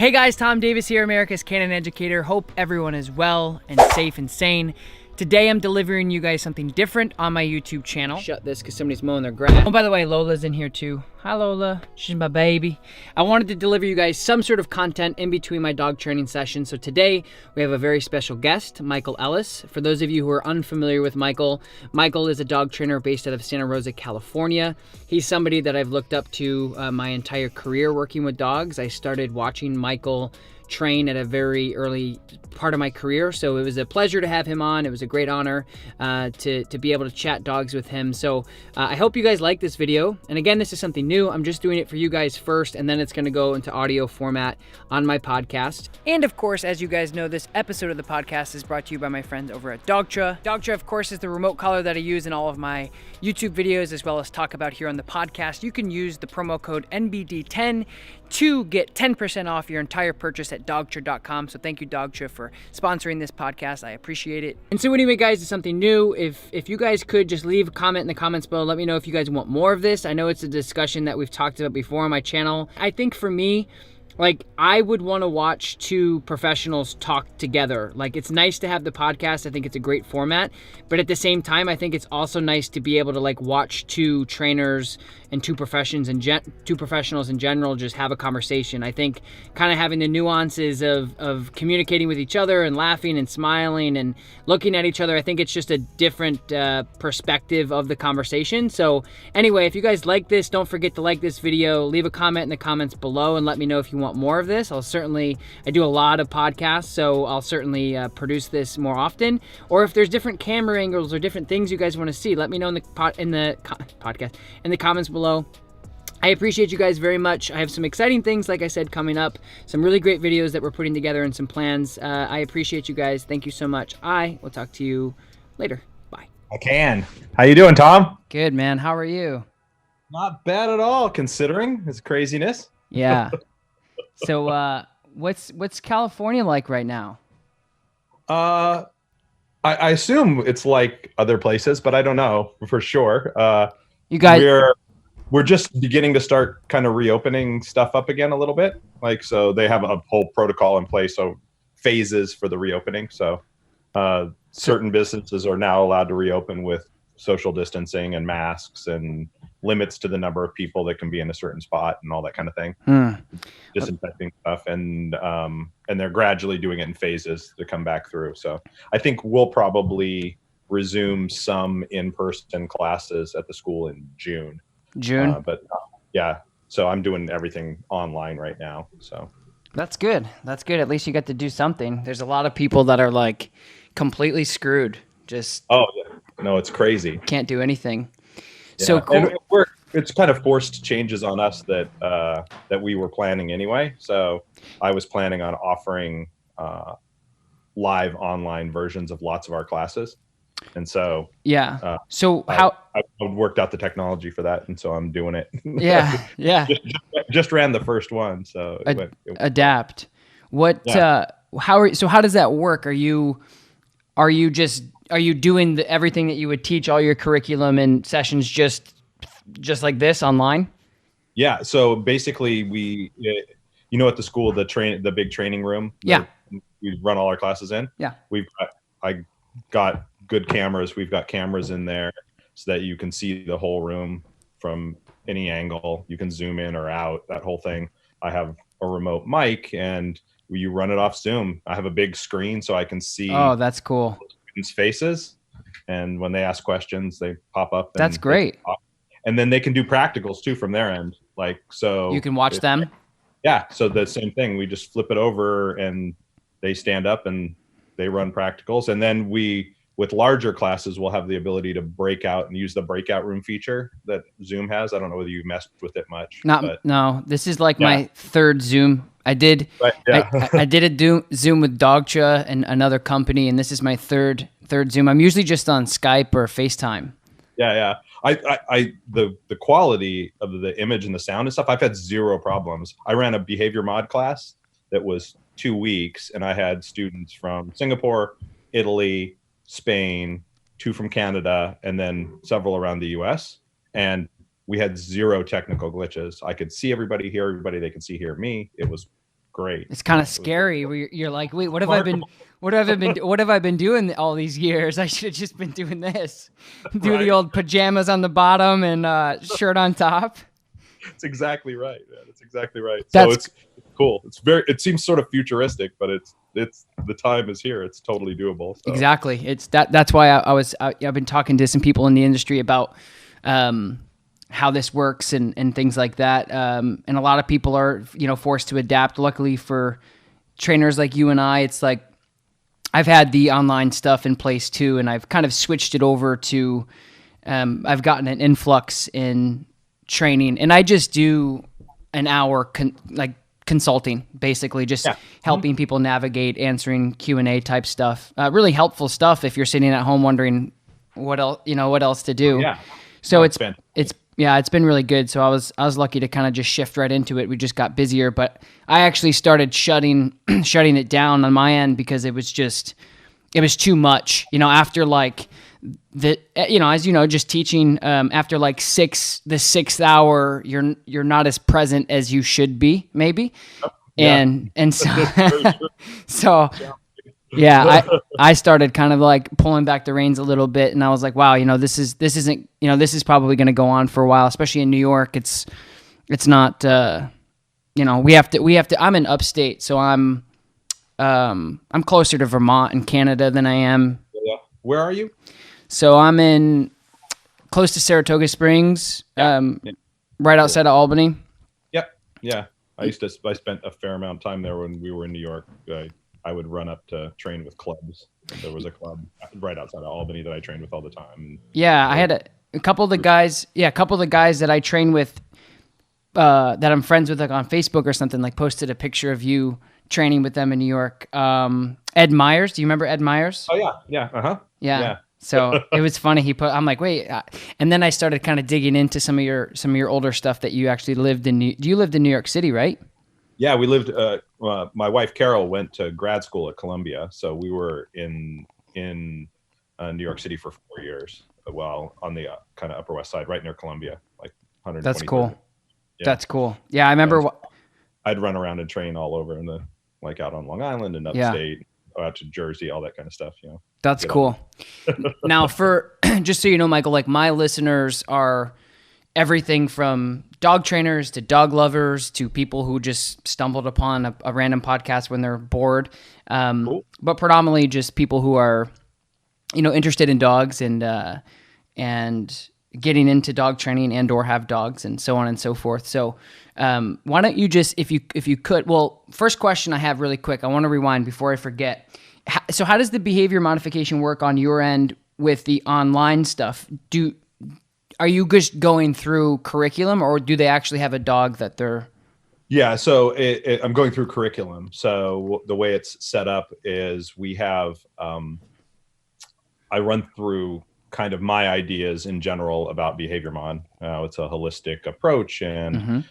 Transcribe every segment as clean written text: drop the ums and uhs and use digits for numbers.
Hey guys, Tom Davis here, America's Canine Educator. Hope everyone is well and safe and sane. Today I'm delivering you guys something different on my YouTube channel. Shut this because somebody's mowing their grass. Oh, by the way, Lola's in here too. Hi Lola, she's my baby. I wanted to deliver you guys some sort of content in between my dog training sessions. So today we have a very special guest, Michael Ellis. For those of you who are unfamiliar with Michael, Michael is a dog trainer based out of Santa Rosa, California. He's somebody that I've looked up to my entire career working with dogs. I started watching Michael train at a very early part of my career, so it was a pleasure to have him on. It was a great honor to be able to chat dogs with him. So I hope you guys like this video. And again, this is something new. I'm just doing it for you guys first, and then it's going to go into audio format on my podcast. And of course, as you guys know, this episode of the podcast is brought to you by my friends over at Dogtra. Dogtra, of course, is the remote collar that I use in all of my YouTube videos as well as talk about here on the podcast. You can use the promo code NBD10 to get 10% off your entire purchase at dogtra.com. So thank you, Dogtra, for sponsoring this podcast. I appreciate it. And so anyway, guys, it's something new. If you guys could just leave a comment in the comments below, let me know if you guys want more of this. I know it's a discussion that we've talked about before on my channel. I think for me, like, I would want to watch two professionals talk together. Like, it's nice to have the podcast. I think it's a great format. But at the same time, I think it's also nice to be able to, like, watch two trainers and two professionals in general just have a conversation. I think kind of having the nuances of communicating with each other and laughing and smiling and looking at each other, I think it's just a different perspective of the conversation. So anyway, if you guys like this, don't forget to like this video, leave a comment in the comments below and let me know if you want more of this. I do a lot of podcasts, so I'll certainly produce this more often. Or if there's different camera angles or different things you guys want to see, let me know in the comments below. I appreciate you guys very much. I have some exciting things, like I said, coming up. Some really great videos that we're putting together and some plans. I appreciate you guys. Thank you so much. I will talk to you later. Bye. I can. How you doing, Tom? Good, man. How are you? Not bad at all, considering his craziness. Yeah. So what's California like right now? I assume it's like other places, but I don't know for sure. You guys, we're just beginning to start kind of reopening stuff up again a little bit. Like, so they have a whole protocol in place, so phases for the reopening. So certain businesses are now allowed to reopen with social distancing and masks and limits to the number of people that can be in a certain spot and all that kind of thing. Disinfecting stuff, and they're gradually doing it in phases to come back through. So I think we'll probably resume some in-person classes at the school in June. Yeah, so I'm doing everything online right now. So that's good. That's good. At least you get to do something. There's a lot of people that are like completely screwed. Just no, it's crazy. Can't do anything. Yeah. So cool. And it's kind of forced changes on us that we were planning anyway. So I was planning on offering live online versions of lots of our classes. And so so I worked out the technology for that, and so I'm doing it. yeah just ran the first one, so adapt. How does that work? Are you doing everything that you would teach, all your curriculum and sessions just like this online? Yeah, so basically we at the school, the big training room, we run all our classes in. I got good cameras. We've got cameras in there so that you can see the whole room from any angle. You can zoom in or out, that whole thing. I have a remote mic, and you run it off Zoom. I have a big screen so I can see. Oh, that's cool. Students' faces, and when they ask questions, they pop up. That's great. And then they can do practicals too from their end. Like, so you can watch them. Yeah. So the same thing. We just flip it over, and they stand up and they run practicals, and then with larger classes, we'll have the ability to break out and use the breakout room feature that Zoom has. I don't know whether you messed with it much. No, this is like my third Zoom. I did I did a Zoom with Dogtra and another company, and this is my third Zoom. I'm usually just on Skype or FaceTime. Yeah. The quality of the image and the sound and stuff, I've had zero problems. I ran a behavior mod class that was 2 weeks, and I had students from Singapore, Italy, Spain, 2 from Canada, and then several around the US. And we had zero technical glitches. I could see everybody, hear everybody. They could hear me. It was great. It's kind of scary. Where you're like, wait, what have I been doing all these years? I should have just been doing this. Do the old pajamas on the bottom and shirt on top. That's exactly right. Man. That's exactly right. So it's cool. It seems sort of futuristic, but it's the time is here. It's totally doable. So. Exactly. It's that's why I've been talking to some people in the industry about how this works and things like that. And a lot of people are, forced to adapt. Luckily for trainers like you and I, it's like I've had the online stuff in place too, and I've kind of switched it over to I've gotten an influx in training, and I just do an hour consulting, basically just helping people navigate, answering Q&A type stuff. Really helpful stuff if you're sitting at home wondering what else to do. Yeah. So it's been really good. So I was lucky to kind of just shift right into it. We just got busier, but I actually started shutting it down on my end because it was too much. After like as you know, just teaching after like the sixth hour, you're not as present as you should be, maybe. And so yeah, I started kind of like pulling back the reins a little bit, and I was like, wow, this is probably going to go on for a while, especially in New York. It's not, we have to, I'm in upstate, so I'm closer to Vermont and Canada than I am. Yeah. Where are you? So I'm in close to Saratoga Springs, right outside of Albany. Yep. Yeah. I spent a fair amount of time there when we were in New York. I would run up to train with clubs. There was a club right outside of Albany that I trained with all the time. Yeah, I had a couple of the guys. Yeah, a couple of the guys that I train with, that I'm friends with, like on Facebook or something, like posted a picture of you training with them in New York. Ed Myers, do you remember Ed Myers? Oh yeah, yeah. So it was funny. I'm like, wait, and then I started kind of digging into some of your older stuff that you actually lived in. You lived in New York City, right? Yeah, we lived. My wife Carol went to grad school at Columbia, so we were in New York City for 4 years. Well, on the kind of Upper West Side, right near Columbia, like 120. That's cool. Yeah. That's cool. Yeah, I remember. I'd run around and train all over out on Long Island and upstate, out to Jersey, all that kind of stuff. That's cool. Now, for just so you know, Michael, like my listeners are everything from dog trainers to dog lovers to people who just stumbled upon a random podcast when they're bored. Cool. But predominantly just people who are, interested in dogs and getting into dog training and or have dogs and so on and so forth. So why don't you just, if you could, well, first question I have really quick, I want to rewind before I forget. So how does the behavior modification work on your end with the online stuff? Are you just going through curriculum, or do they actually have a dog that they're... Yeah, so I'm going through curriculum. So the way it's set up is we have, I run through kind of my ideas in general about behavior mod. It's a holistic approach and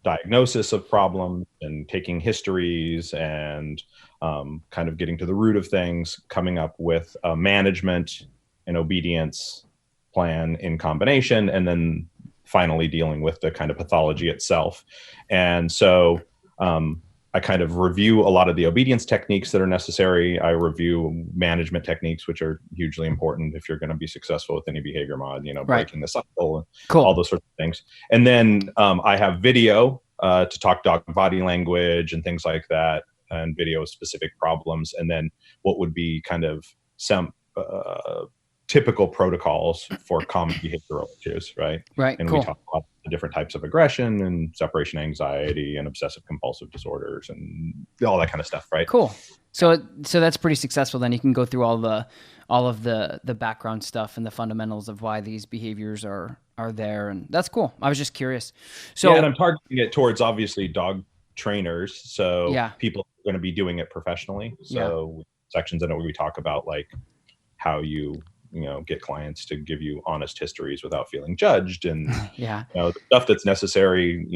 diagnosis of problems and taking histories and kind of getting to the root of things, coming up with a management and obedience plan in combination, and then finally dealing with the kind of pathology itself. And so I kind of review a lot of the obedience techniques that are necessary. I review management techniques, which are hugely important if you're going to be successful with any behavior mod, breaking the cycle, all those sorts of things. And then I have video to talk dog body language and things like that, and video specific problems. And then what would be kind of some typical protocols for common behavioral issues, right? Right. And we talk about the different types of aggression and separation anxiety and obsessive compulsive disorders and all that kind of stuff, right? Cool. So that's pretty successful. Then you can go through all of the background stuff and the fundamentals of why these behaviors are there, and that's cool. I was just curious. So and I'm targeting it towards obviously dog trainers, so people are going to be doing it professionally. So sections in it where we talk about like how you get clients to give you honest histories without feeling judged, and the stuff that's necessary,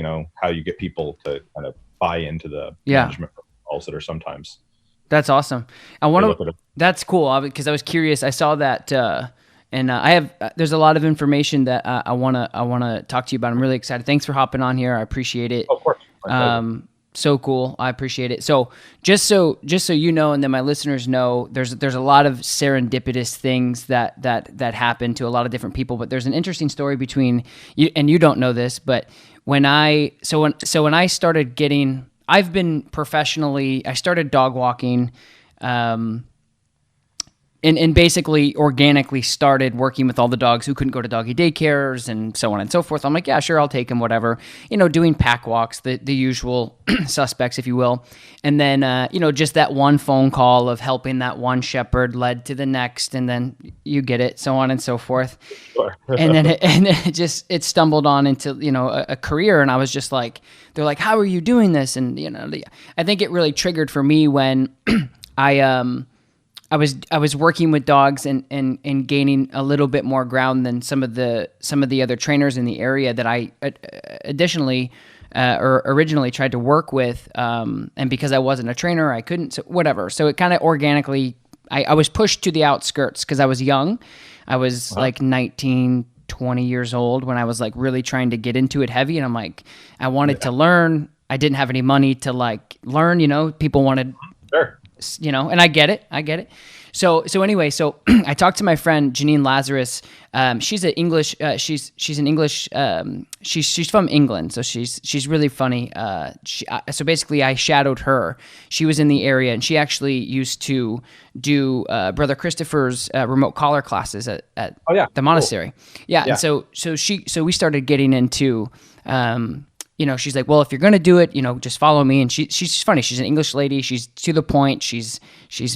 how you get people to kind of buy into the management protocols that are sometimes. That's awesome. That's cool, because I was curious. I saw that, and I have. There's a lot of information that I wanna talk to you about. I'm really excited. Thanks for hopping on here. I appreciate it. Of course. So cool. I appreciate it. So just so you know, and then my listeners know, there's a lot of serendipitous things that happen to a lot of different people. But there's an interesting story between you, and you don't know this, but when I started getting, I've been professionally, I started dog walking, and basically organically started working with all the dogs who couldn't go to doggy daycares and so on and so forth. I'm like, yeah, sure, I'll take them, whatever. Doing pack walks, the usual suspects, if you will. And then, just that one phone call of helping that one shepherd led to the next, and then you get it, so on and so forth. Sure. and then it stumbled on into, a career. And I was just like, they're like, how are you doing this? And, I think it really triggered for me when I was working with dogs and gaining a little bit more ground than some of the other trainers in the area that I additionally or originally tried to work with, and because I wasn't a trainer, I couldn't. So whatever. So it kind of organically, I was pushed to the outskirts because I was young. I was like 19, 20 years old when I was like really trying to get into it heavy, and I'm like, I wanted to learn. I didn't have any money to like learn. People wanted. Sure. And I get it. So anyway, I talked to my friend Janine Lazarus. She's an English. She's an English. She's from England, so she's really funny. So basically, I shadowed her. She was in the area, and she actually used to do Brother Christopher's remote collar classes at the monastery. Cool. Yeah. And so we started getting into. She's like, well, if you're going to do it, just follow me. And she's funny. She's an English lady. She's to the point. She's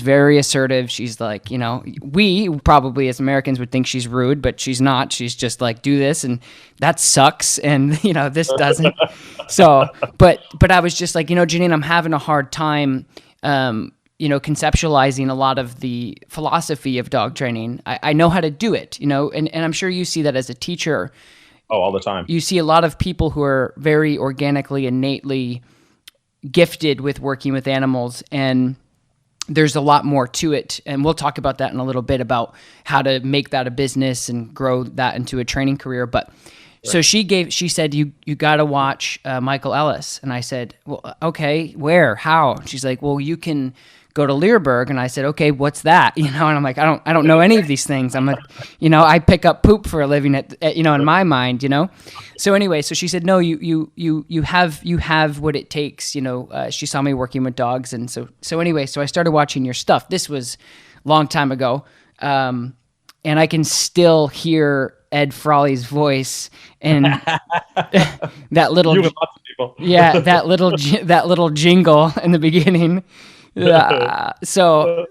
very assertive. She's like, we probably as Americans would think she's rude, but she's not. She's just like, do this. And that sucks. And, this doesn't. So, but I was just like, Janine, I'm having a hard time, conceptualizing a lot of the philosophy of dog training. I know how to do it, and I'm sure you see that as a teacher. Oh, all the time. You see a lot of people who are very organically, innately gifted with working with animals, and there's a lot more to it. And we'll talk about that in a little bit about how to make that a business and grow that into a training career. But so she said, you got to watch Michael Ellis. And I said, well, okay, where, how? And she's like, well, you can go to Learburg. And I said, okay, what's that? And I'm like, I don't know any of these things. I'm like, I pick up poop for a living at in my mind, So anyway, so she said, no, you have what it takes. She saw me working with dogs. And so anyway, so I started watching your stuff. This was a long time ago. And I can still hear Ed Frawley's voice and that little, you and lots of people. Yeah, that little jingle in the beginning. So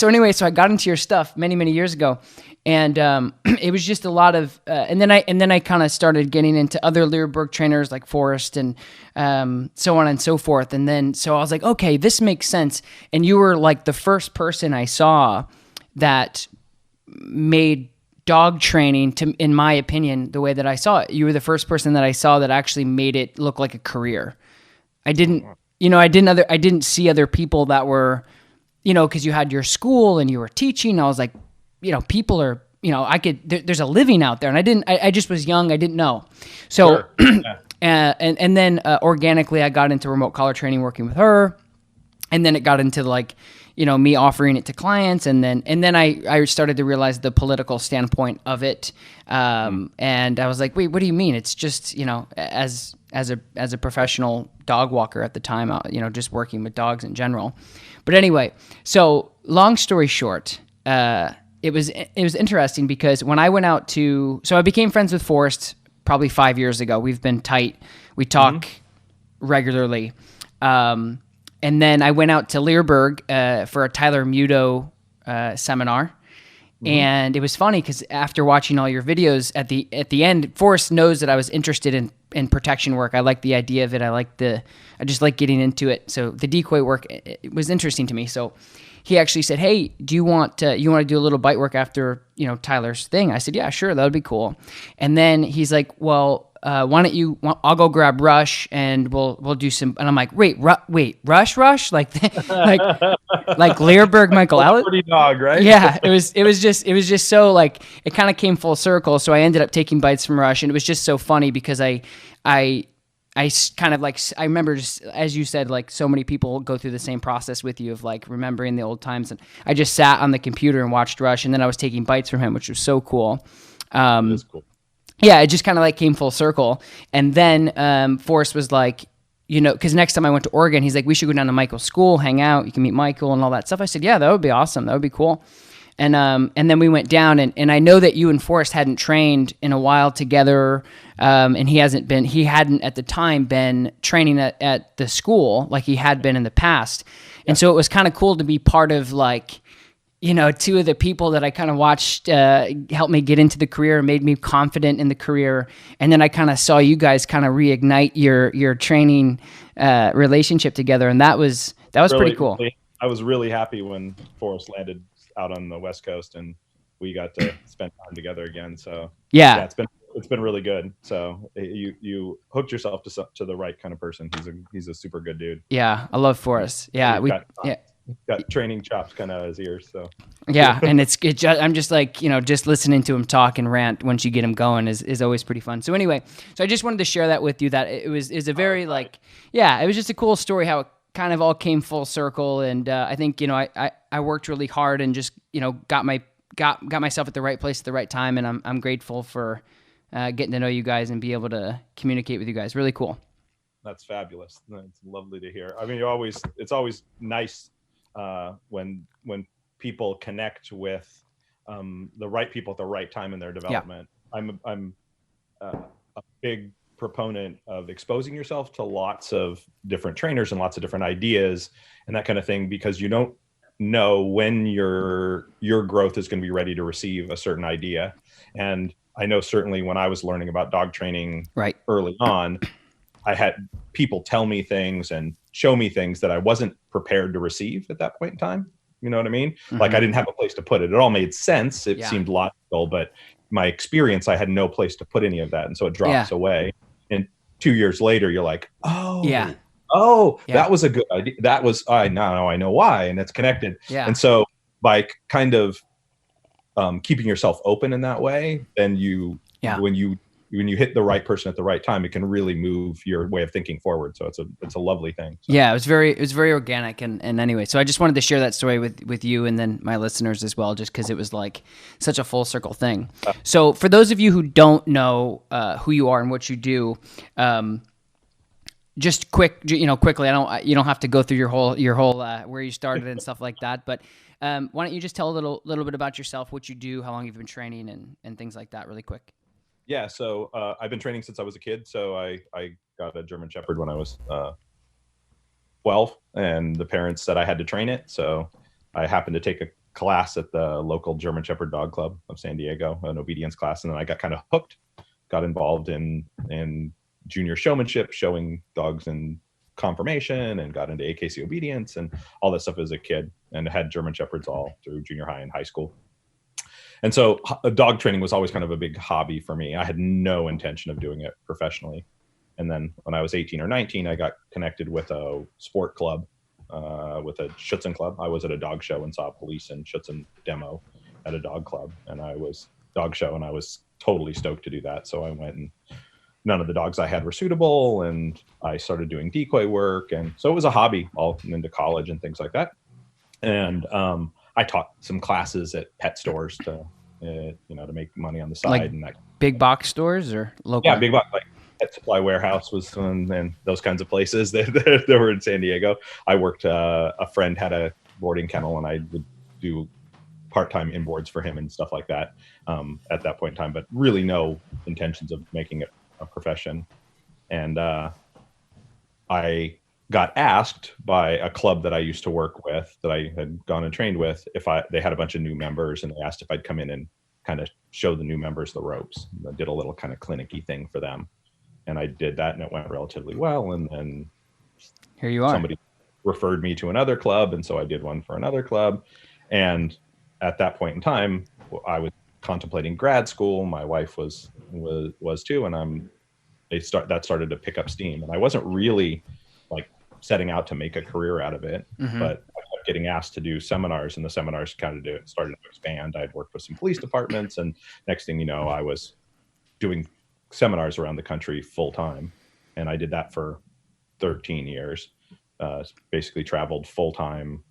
anyway, so I got into your stuff many years ago, and it was just a lot of, and then I kind of started getting into other Learburg trainers like Forrest and so on and so forth, and then so I was like, okay, this makes sense. And you were like the first person I saw that made dog training, in my opinion, the way that I saw it. You were the first person that I saw that actually made it look like a career. I didn't see other people that were, because you had your school and you were teaching. I was like, people are, there's a living out there, and I just was young. I didn't know. So, sure. And then organically I got into remote collar training working with her. And then it got into like, me offering it to clients. And then I started to realize the political standpoint of it. And I was like, wait, what do you mean? It's just, as a professional dog walker at the time, just working with dogs in general. But anyway, so long story short, it was interesting because when I went out so I became friends with Forrest probably 5 years ago. We've been tight. We talk regularly. And then I went out to Learburg for a Tyler Muto seminar. And it was funny because after watching all your videos at the end, Forrest knows that I was interested in protection work. I like the idea of it. I just like getting into it. So the decoy work, it was interesting to me. So he actually said, hey, do you want to do a little bite work after, Tyler's thing? I said, yeah, sure. That would be cool. And then he's like, well, why don't you, I'll go grab Rush and we'll do some, and I'm like, wait, Rush? Like Learburg, Michael Ellis? Pretty dog, right? Yeah, it was just so like, it kind of came full circle. So I ended up taking bites from Rush, and it was just so funny because I kind of like, I remember just, as you said, like so many people go through the same process with you of like remembering the old times. And I just sat on the computer and watched Rush, and then I was taking bites from him, which was so cool. It is cool. Yeah, it just kind of like came full circle. And then Forrest was like, you know, because next time I went to Oregon, he's like, we should go down to Michael's school, hang out. You can meet Michael and all that stuff. I said, yeah, that would be awesome. That would be cool. And then we went down, and I know that you and Forrest hadn't trained in a while together, and he hadn't at the time been training at the school like he had been in the past. Yeah. And so it was kind of cool to be part of like, you know, two of the people that I kind of watched help me get into the career, made me confident in the career. And then I kind of saw you guys kind of reignite your training relationship together, and that was really, pretty cool. I was really happy when Forrest landed out on the West Coast and we got to spend time together again. So yeah, it's been really good. So you hooked yourself to the right kind of person. He's a super good dude. Yeah, I love Forrest. Yeah, got training chops kind of as ears. So yeah, and I'm just like, you know, just listening to him talk and rant once you get him going is always pretty fun. So anyway, so I just wanted to share that with you, that it was a very like, yeah, it was just a cool story how it kind of all came full circle. And I think, you know, I worked really hard and just, you know, got myself at the right place at the right time. And I'm grateful for getting to know you guys and be able to communicate with you guys. Really cool. That's fabulous. It's lovely to hear. I mean, it's always nice when people connect with the right people at the right time in their development. Yeah. I'm a big proponent of exposing yourself to lots of different trainers and lots of different ideas and that kind of thing, because you don't know when your growth is going to be ready to receive a certain idea. And I know certainly when I was learning about dog training early on, I had people tell me things and show me things that I wasn't prepared to receive at that point in time. You know what I mean? Mm-hmm. Like I didn't have a place to put it. It all made sense. It seemed logical, but my experience, I had no place to put any of that. And so it drops away. And 2 years later, you're like, that was a good idea. That was, now I know why. And it's connected. Yeah. And so by kind of keeping yourself open in that way, then when you hit the right person at the right time, it can really move your way of thinking forward. So it's a lovely thing. So. Yeah, it was very organic. And anyway, so I just wanted to share that story with you and then my listeners as well, just because it was like such a full circle thing. So for those of you who don't know who you are and what you do, just quickly, you don't have to go through your whole where you started and stuff like that. But why don't you just tell a little bit about yourself, what you do, how long you've been training, and things like that, really quick. Yeah, so I've been training since I was a kid. So I got a German Shepherd when I was 12, and the parents said I had to train it. So I happened to take a class at the local German Shepherd Dog Club of San Diego, an obedience class, and then I got kind of hooked, got involved in junior showmanship, showing dogs in conformation, and got into AKC obedience and all that stuff as a kid, and had German Shepherds all through junior high and high school. And so dog training was always kind of a big hobby for me. I had no intention of doing it professionally. And then when I was 18 or 19, I got connected with a sport club, with a Schutzen club. I was at a dog show and saw a police and Schutzen demo at a dog club, and I was totally stoked to do that. So I went, and none of the dogs I had were suitable, and I started doing decoy work. And so it was a hobby all into college and things like that. And I taught some classes at pet stores to make money on the side. Like and that big box stores or local? Yeah, big box, like Pet Supply Warehouse was and those kinds of places that were in San Diego. I worked, a friend had a boarding kennel, and I would do part-time inboards for him and stuff like that at that point in time, but really no intentions of making it a profession. And I got asked by a club that I used to work with, that I had gone and trained with, they had a bunch of new members, and they asked if I'd come in and kind of show the new members the ropes. I did a little kind of clinicky thing for them, and I did that, and it went relatively well. And then here you are. Somebody referred me to another club, and so I did one for another club. And at that point in time, I was contemplating grad school. My wife was too, and that started to pick up steam. And I wasn't really like setting out to make a career out of it, but I kept getting asked to do seminars, and the seminars kind of started to expand. I'd worked with some police departments, and next thing you know, I was doing seminars around the country full time. and I did that for 13 years. Basically traveled full time,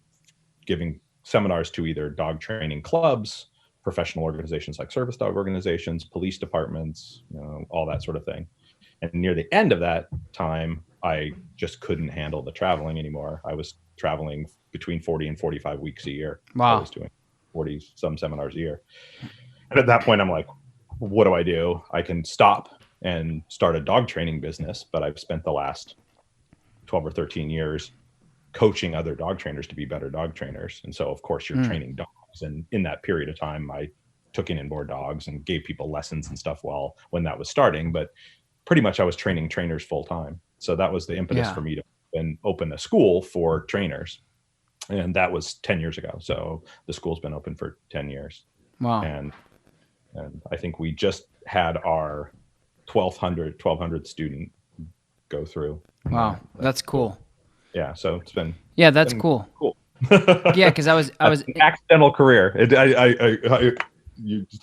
giving seminars to either dog training clubs, professional organizations like service dog organizations, police departments, all that sort of thing. And near the end of that time, I just couldn't handle the traveling anymore. I was traveling between 40 and 45 weeks a year. Wow. I was doing 40 some seminars a year. And at that point, I'm like, what do I do? I can stop and start a dog training business, but I've spent the last 12 or 13 years coaching other dog trainers to be better dog trainers. And so, of course, you're training dogs. And in that period of time, I took in inboard dogs and gave people lessons and stuff when that was starting. But pretty much I was training trainers full time. So that was the impetus for me to then open a school for trainers. And that was 10 years ago. So the school's been open for 10 years. Wow. And I think we just had our 1200 student go through. Wow. That's cool. Yeah. So it's been, that's cool. Cool. Yeah. Cause I was an accidental career.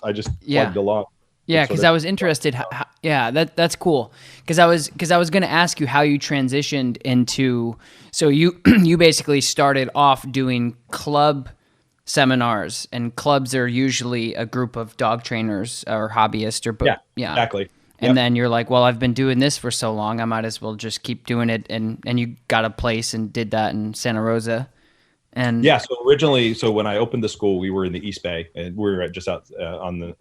I just plugged along. Yeah, because I was interested. That's cool. Because I was going to ask you how you transitioned into. So you basically started off doing club seminars, and clubs are usually a group of dog trainers or hobbyists or both. Yeah, exactly. And then you're like, well, I've been doing this for so long, I might as well just keep doing it. And you got a place and did that in Santa Rosa. And so originally, when I opened the school, we were in the East Bay, and we were just out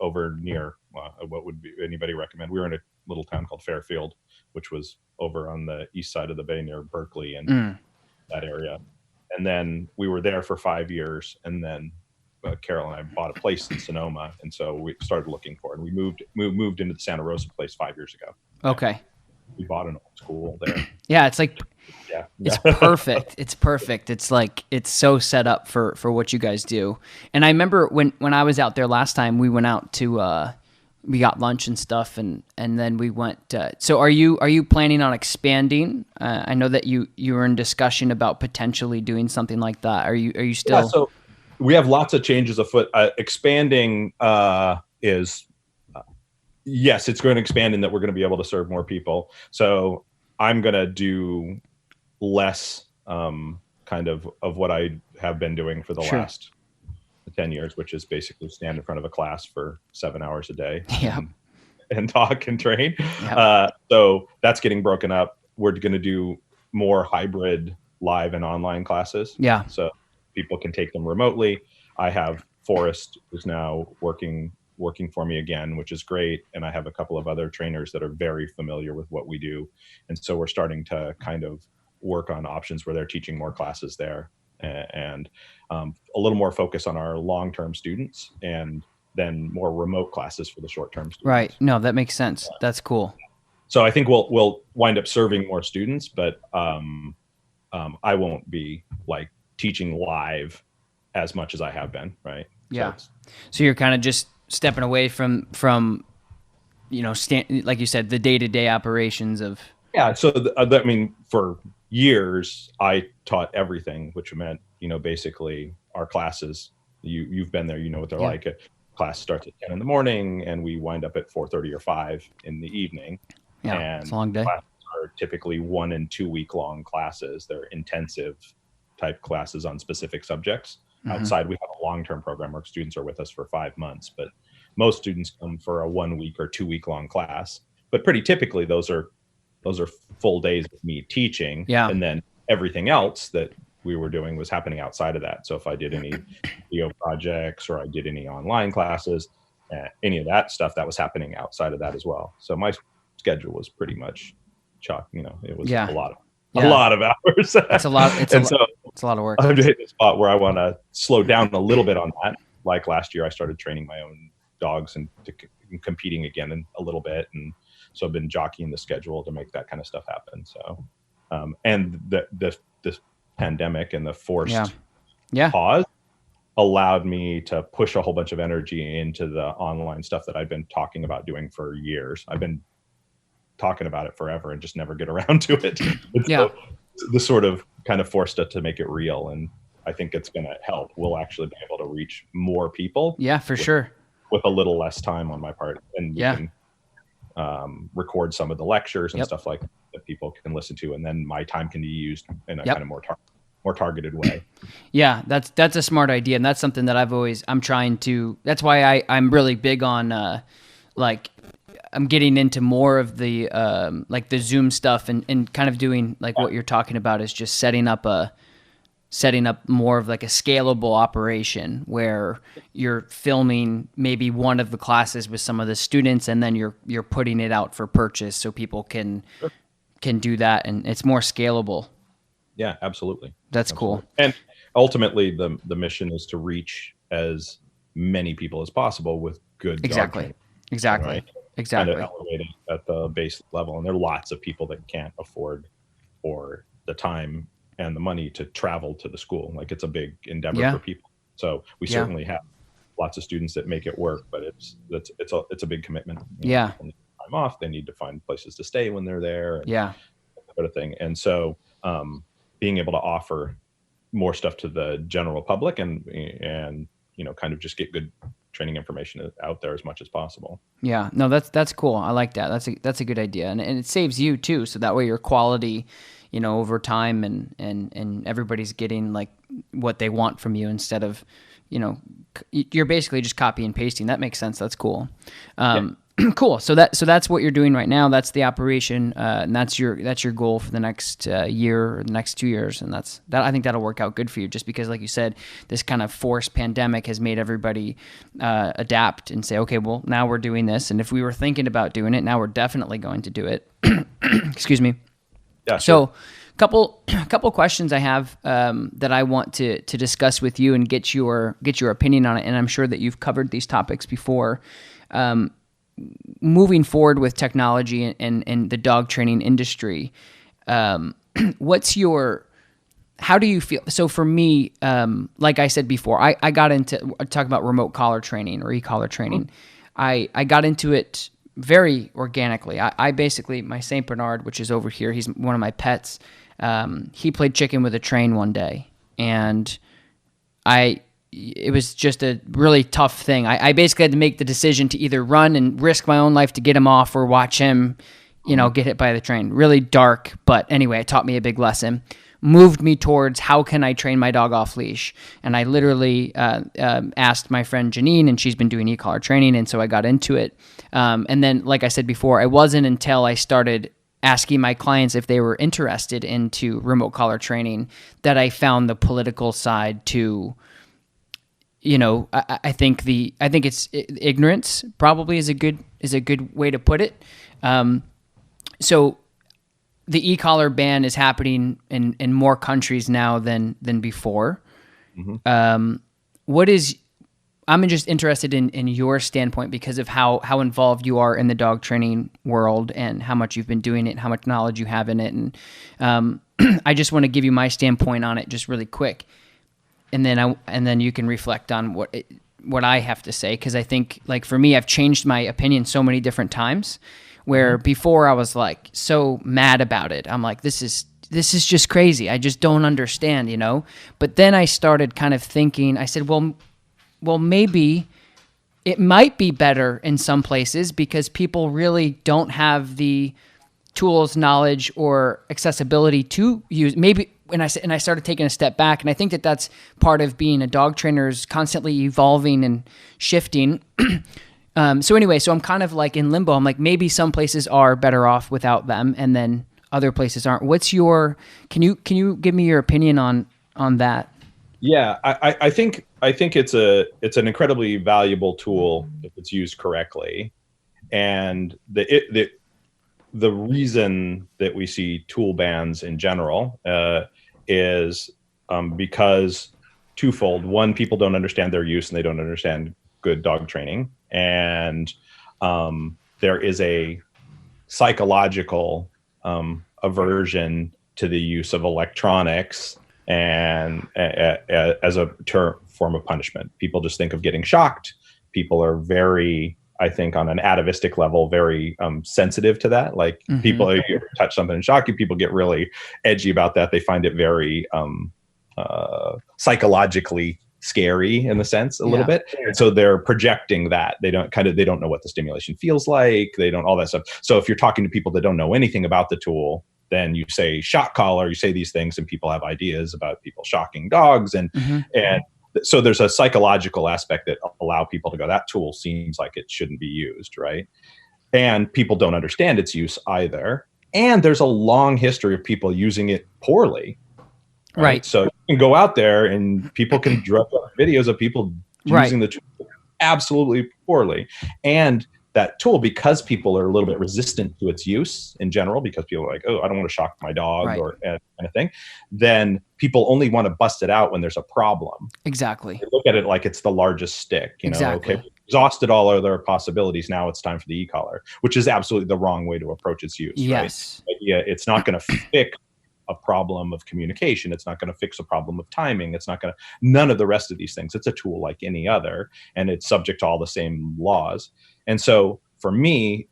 over near what would anybody recommend? We were in a little town called Fairfield, which was over on the east side of the bay near Berkeley and that area. And then we were there for 5 years, and then Carol and I bought a place in Sonoma, and so we started looking for it. And we moved into the Santa Rosa place 5 years ago. Okay. We bought an old school there. Yeah, it's like it's perfect. It's perfect. It's like it's so set up for what you guys do. And I remember when I was out there last time, we went out to we got lunch and stuff, and then we went. So are you planning on expanding? I know that you were in discussion about potentially doing something like that. Are you still? Yeah, so we have lots of changes afoot. Expanding is yes, it's going to expand in that we're going to be able to serve more people. So I'm going to do less kind of what I have been doing for the last 10 years, which is basically stand in front of a class for 7 hours a day and talk and train. So that's getting broken up. We're going to do more hybrid live and online classes. Yeah. So people can take them remotely. I have Forrest who's now working for me again, which is great. And I have a couple of other trainers that are very familiar with what we do. And so we're starting to kind of work on options where they're teaching more classes there, and a little more focus on our long-term students, and then more remote classes for the short-term students. Right. No, that makes sense. That's cool. So I think we'll wind up serving more students, but I won't be like teaching live as much as I have been. Right. Yeah. So you're kind of just stepping away from like you said, the day-to-day operations of. Yeah. So I mean, for years I taught everything, which meant, basically our classes, you've been there, what they're like. A class starts at 10 in the morning and we wind up at 4:30 or 5 in the evening. Yeah. And it's a long day. Classes are typically 1 and 2 week long classes. They're intensive type classes on specific subjects. Outside, we have a long-term program where students are with us for 5 months, but most students come for a 1 week or 2 week long class. But pretty typically, those are full days of me teaching, and then everything else that we were doing was happening outside of that. So if I did any video projects or I did any online classes, any of that stuff, that was happening outside of that as well. So my schedule was pretty much chock. It was a lot of hours. It's a lot. It's a lot of work. I'm hitting a spot where I want to slow down a little bit on that. Like last year, I started training my own dogs and competing again a little bit, and so I've been jockeying the schedule to make that kind of stuff happen. So, and this pandemic and the forced pause allowed me to push a whole bunch of energy into the online stuff that I've been talking about doing for years. I've been talking about it forever and just never get around to it. So this sort of kind of forced it to make it real, and I think it's going to help. We'll actually be able to reach more people. Yeah, for sure. With a little less time on my part, and we can record some of the lectures and Yep. stuff like that people can listen to, and then my time can be used in a Yep. kind of more targeted way. Yeah, that's a smart idea, and that's something that I'm trying to. That's why I'm really big on like I'm getting into more of the like the Zoom stuff and kind of doing like what you're talking about is just setting up more of like a scalable operation where you're filming maybe one of the classes with some of the students, and then you're putting it out for purchase so people can do that, and it's more scalable. Yeah, absolutely. That's Absolutely. cool. And ultimately, the mission is to reach as many people as possible with good dog training, Exactly. right? Exactly. Kind of elevated at the base level, and there are lots of people that can't afford or the time and the money to travel to the school. Like, it's a big endeavor for people. So we certainly have lots of students that make it work, but it's a big commitment. People need time off. They need to find places to stay when they're there. And that sort of thing. And so being able to offer more stuff to the general public and kind of just get good training information out there as much as possible. Yeah, no, that's cool. I like that. That's a good idea, and it saves you too. So that way, your quality, over time, and everybody's getting like what they want from you instead of, you're basically just copy and pasting. That makes sense. That's cool. Cool. So that's what you're doing right now. That's the operation, and that's your goal for the next year or the next 2 years, and I think that'll work out good for you. Just because, like you said, this kind of forced pandemic has made everybody adapt and say, okay, well, now we're doing this, and if we were thinking about doing it, now we're definitely going to do it. Excuse me. Yeah. Sure. So, couple questions I have that I want to discuss with you and get your opinion on it, and I'm sure that you've covered these topics before. Moving forward with technology and the dog training industry, how do you feel? So for me, like I said before, I got into talking about remote collar training or e-collar training. I got into it very organically. I basically, my Saint Bernard, which is over here, he's one of my pets. He played chicken with a train one day, and it was just a really tough thing. I basically had to make the decision to either run and risk my own life to get him off or watch him, get hit by the train. Really dark, but anyway, it taught me a big lesson. Moved me towards how can I train my dog off leash. And I literally asked my friend Janine, and she's been doing e-collar training, and so I got into it. And then, like I said before, it wasn't until I started asking my clients if they were interested into remote collar training that I found the political side to... I think it's ignorance probably is a good way to put it. So the e-collar ban is happening in more countries now than before. Mm-hmm. I'm just interested in your standpoint because of how involved you are in the dog training world and how much you've been doing it and how much knowledge you have in it. And I just want to give you my standpoint on it just really quick. And then you can reflect on what I have to say, because I think, like, for me, I've changed my opinion so many different times. Where before I was like so mad about it, I'm like, this is just crazy. I just don't understand, But then I started kind of thinking. I said, well, maybe it might be better in some places because people really don't have the tools, knowledge, or accessibility to use. Maybe. And I started taking a step back, and I think that that's part of being a dog trainer is constantly evolving and shifting. So I'm kind of like in limbo. I'm like, maybe some places are better off without them, and then other places aren't. Can you give me your opinion on that? Yeah, I think it's an incredibly valuable tool if it's used correctly, and the reason that we see tool bans in general is because twofold. One, people don't understand their use and they don't understand good dog training. And there is a psychological aversion to the use of electronics and as a form of punishment. People just think of getting shocked. People are very, I think, on an atavistic level, very sensitive to that. Like, people, if you touch something and shock you, people get really edgy about that. They find it very psychologically scary in the sense a little bit. And so they're projecting that they don't know what the stimulation feels like. They don't all that stuff. So if you're talking to people that don't know anything about the tool, then you say shock collar, you say these things and people have ideas about people shocking dogs. And so there's a psychological aspect that allow people to go, that tool seems like it shouldn't be used, right? And people don't understand its use either. And there's a long history of people using it poorly. Right. So you can go out there and people can drop up videos of people using the tool absolutely poorly. And that tool, because people are a little bit resistant to its use in general, because people are like, oh, I don't want to shock my dog or kind of thing, then people only want to bust it out when there's a problem. Exactly. They look at it like it's the largest stick. You know, okay, we've exhausted all other possibilities. Now it's time for the e-collar, which is absolutely the wrong way to approach its use. Yes. Right? Yeah, it's not going to fix a problem of communication. It's not going to fix a problem of timing. It's not going to, none of the rest of these things. It's a tool like any other, and it's subject to all the same laws. And so for me,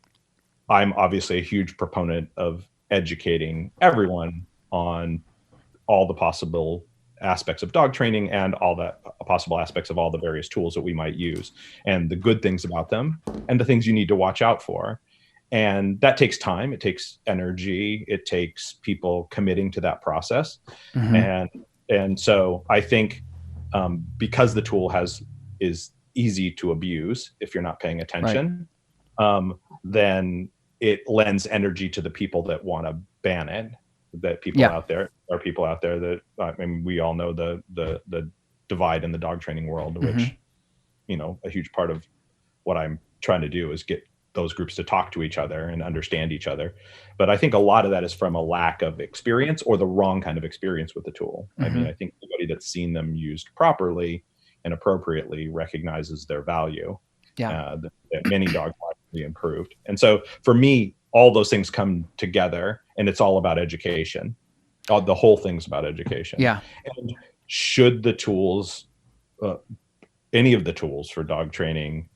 I'm obviously a huge proponent of educating everyone on all the possible aspects of dog training and all the possible aspects of all the various tools that we might use and the good things about them and the things you need to watch out for. And that takes time. It takes energy. It takes people committing to that process. And so I think because the tool is easy to abuse if you're not paying attention, then it lends energy to the people that want to ban it. That people out there are people out there that, I mean, we all know the divide in the dog training world, which, you know, a huge part of what I'm trying to do is get those groups to talk to each other and understand each other. But I think a lot of that is from a lack of experience or the wrong kind of experience with the tool. I mean, I think anybody that's seen them used properly and appropriately recognizes their value. That many dogs have be improved. And so for me, all those things come together, and it's all about education. The whole thing's about education. And should the tools, any of the tools for dog training,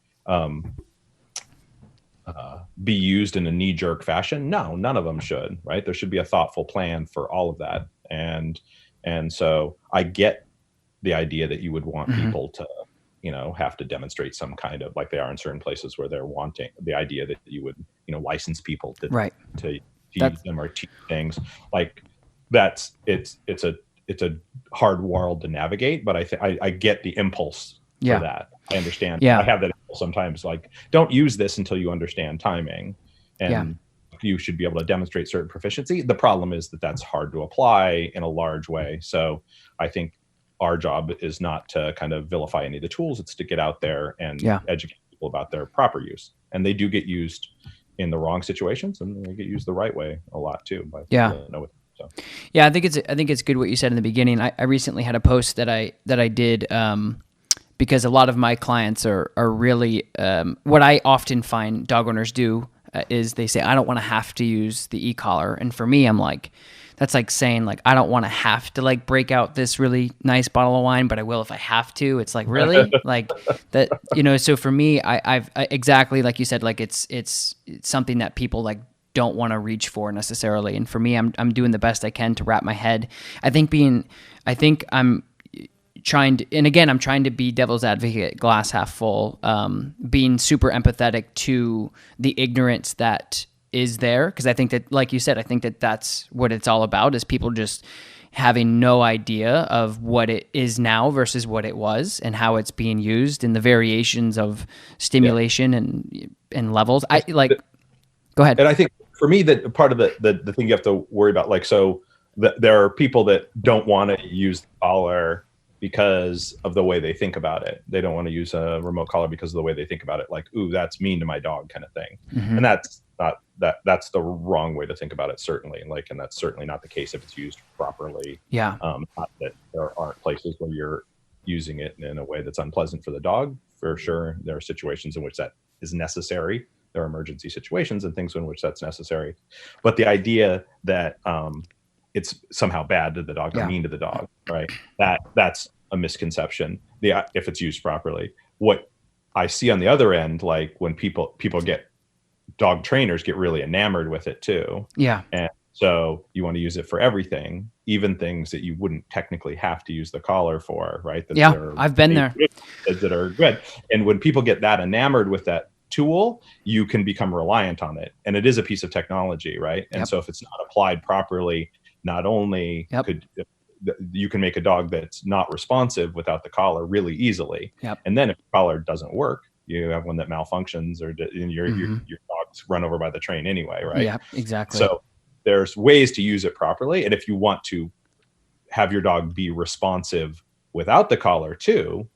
be used in a knee-jerk fashion? No, none of them should, right? There should be a thoughtful plan for all of that. And so I get the idea that you would want people to, you know, have to demonstrate some kind of, like they are in certain places where they're wanting the idea that you would, you know, license people to use them or teach things like that's, it's a hard world to navigate, but I get the impulse for that. I understand. I have that impulse sometimes, like, don't use this until you understand timing, and you should be able to demonstrate certain proficiency. The problem is that that's hard to apply in a large way. So I think our job is not to kind of vilify any of the tools. It's to get out there and educate people about their proper use. And they do get used in the wrong situations, and they get used the right way a lot too. By I think it's good what you said in the beginning. I recently had a post that I did because a lot of my clients are really what I often find dog owners do is they say, I don't want to have to use the e-collar. And for me, I'm like, that's like saying, like, I don't want to have to, like, break out this really nice bottle of wine, but I will if I have to. It's like, really? Like that, you know. So for me, I've exactly like you said, like it's something that people like don't want to reach for necessarily. And for me, I'm doing the best I can to wrap my head. I think I'm trying to, and again, I'm trying to be devil's advocate, glass half full, being super empathetic to the ignorance that is there. Because I think that, like you said, I think that that's what it's all about, is people just having no idea of what it is now versus what it was and how it's being used and the variations of stimulation and levels. Go ahead. And I think for me, that part of the thing you have to worry about, like, so there are people that don't want to use the collar because of the way they think about it. They don't want to use a remote collar because of the way they think about it. Like, ooh, that's mean to my dog kind of thing. And that's not, that's the wrong way to think about it, certainly. And that's certainly not the case if it's used properly. Not that there aren't places where you're using it in a way that's unpleasant for the dog. For sure, there are situations in which that is necessary. There are emergency situations and things in which that's necessary. But the idea that it's somehow bad to the dog or mean to the dog, right? That's a misconception. If it's used properly. What I see on the other end, like when people get, dog trainers get really enamored with it too. And So you want to use it for everything, even things that you wouldn't technically have to use the collar for, right? I've been there. That are good. And when people get that enamored with that tool, you can become reliant on it. And it is a piece of technology, right? And so if it's not applied properly, not only could you can make a dog that's not responsive without the collar really easily. And then if the collar doesn't work, you have one that malfunctions, or your dog's run over by the train anyway, right? Yeah, exactly. So there's ways to use it properly. And if you want to have your dog be responsive without the collar too,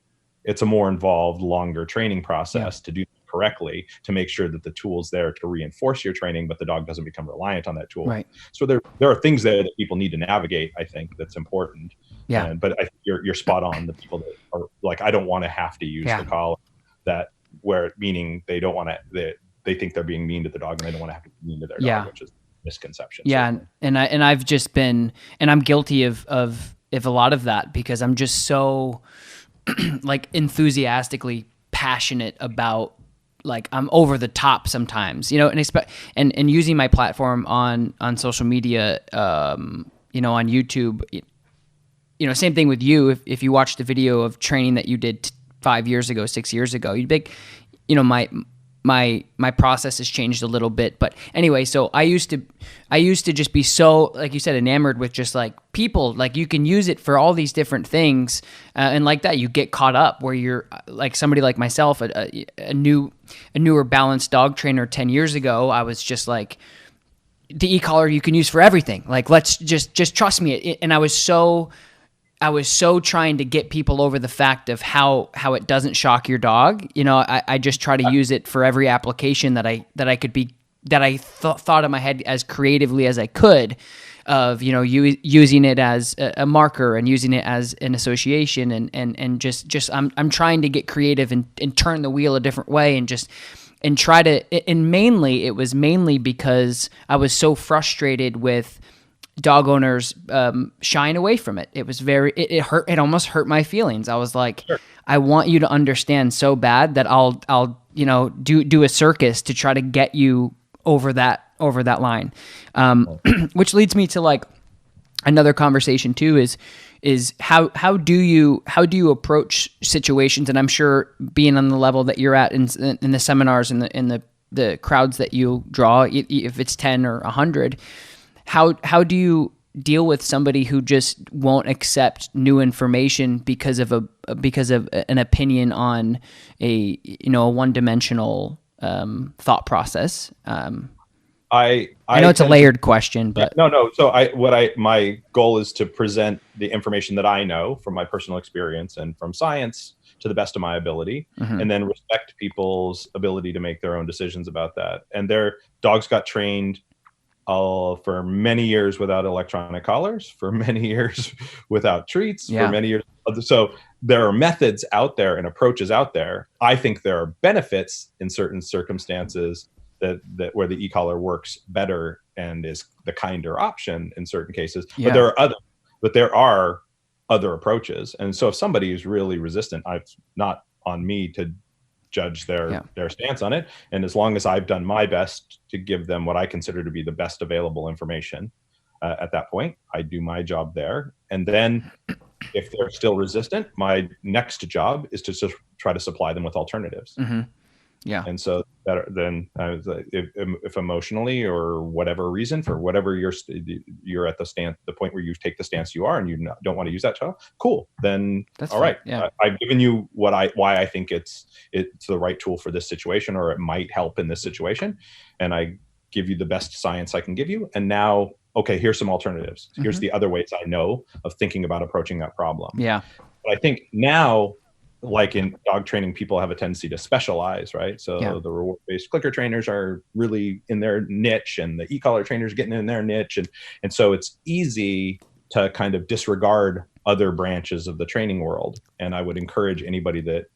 it's a more involved, longer training process to do correctly, to make sure that the tool's there to reinforce your training, but the dog doesn't become reliant on that tool. Right. So there are things there that people need to navigate, I think, that's important. Yeah. But I think you're spot on. The people that are like, I don't want to have to use the collar, meaning they don't want to, they think they're being mean to the dog and they don't want to have to be mean to their dog, which is misconception. Yeah. And I've just been, and I'm guilty of a lot of that, because I'm just so like enthusiastically passionate about, like, I'm over the top sometimes, and using my platform on social media, on YouTube, same thing with you. If you watch the video of training that you did 5 years ago, 6 years ago, you'd be like, my process has changed a little bit. But anyway, so I used to just be so, like you said, enamored with just like people, like you can use it for all these different things. And like that, you get caught up where you're like somebody like myself, a newer balanced dog trainer 10 years ago. I was just like, the e-collar you can use for everything. Like, let's just trust me. And I was so trying to get people over the fact of how it doesn't shock your dog. I just try to use it for every application that I could be, that I thought in my head as creatively as I could, of, using it as a marker and using it as an association, and just I'm trying to get creative and turn the wheel a different way, and try to, and mainly, it was mainly because I was so frustrated with dog owners shying away from it. It was it hurt. It almost hurt my feelings. I was like, sure, I want you to understand so bad that I'll do a circus to try to get you over that line. Which leads me to like another conversation too, is how do you approach situations? And I'm sure, being on the level that you're at in the seminars and in the crowds that you draw, if it's 10 or 100, how do you deal with somebody who just won't accept new information because of an opinion on a one-dimensional thought process? I know it's a layered question, but no. So my goal is to present the information that I know from my personal experience and from science to the best of my ability, and then respect people's ability to make their own decisions about that. And their dogs got trained for many years without electronic collars, for many years without treats, for many years. So there are methods out there and approaches out there. I think there are benefits in certain circumstances that where the e-collar works better and is the kinder option in certain cases. But there are other approaches. And so if somebody is really resistant, it's not on me to judge their stance on it. And as long as I've done my best to give them what I consider to be the best available information at that point, I do my job there. And then if they're still resistant, my next job is to just try to supply them with alternatives. Yeah. And so then if emotionally or whatever reason, for whatever you're at the point where you take the stance you are and you don't want to use that tool, cool. Then that's all right. Yeah. I've given you why I think it's the right tool for this situation, or it might help in this situation. And I give you the best science I can give you. And now, okay, here's some alternatives. Here's the other ways I know of thinking about approaching that problem. Yeah. But I think now, like in dog training, people have a tendency to specialize, right? So the reward-based clicker trainers are really in their niche, and the e-collar trainers getting in their niche. And so it's easy to kind of disregard other branches of the training world. And I would encourage anybody that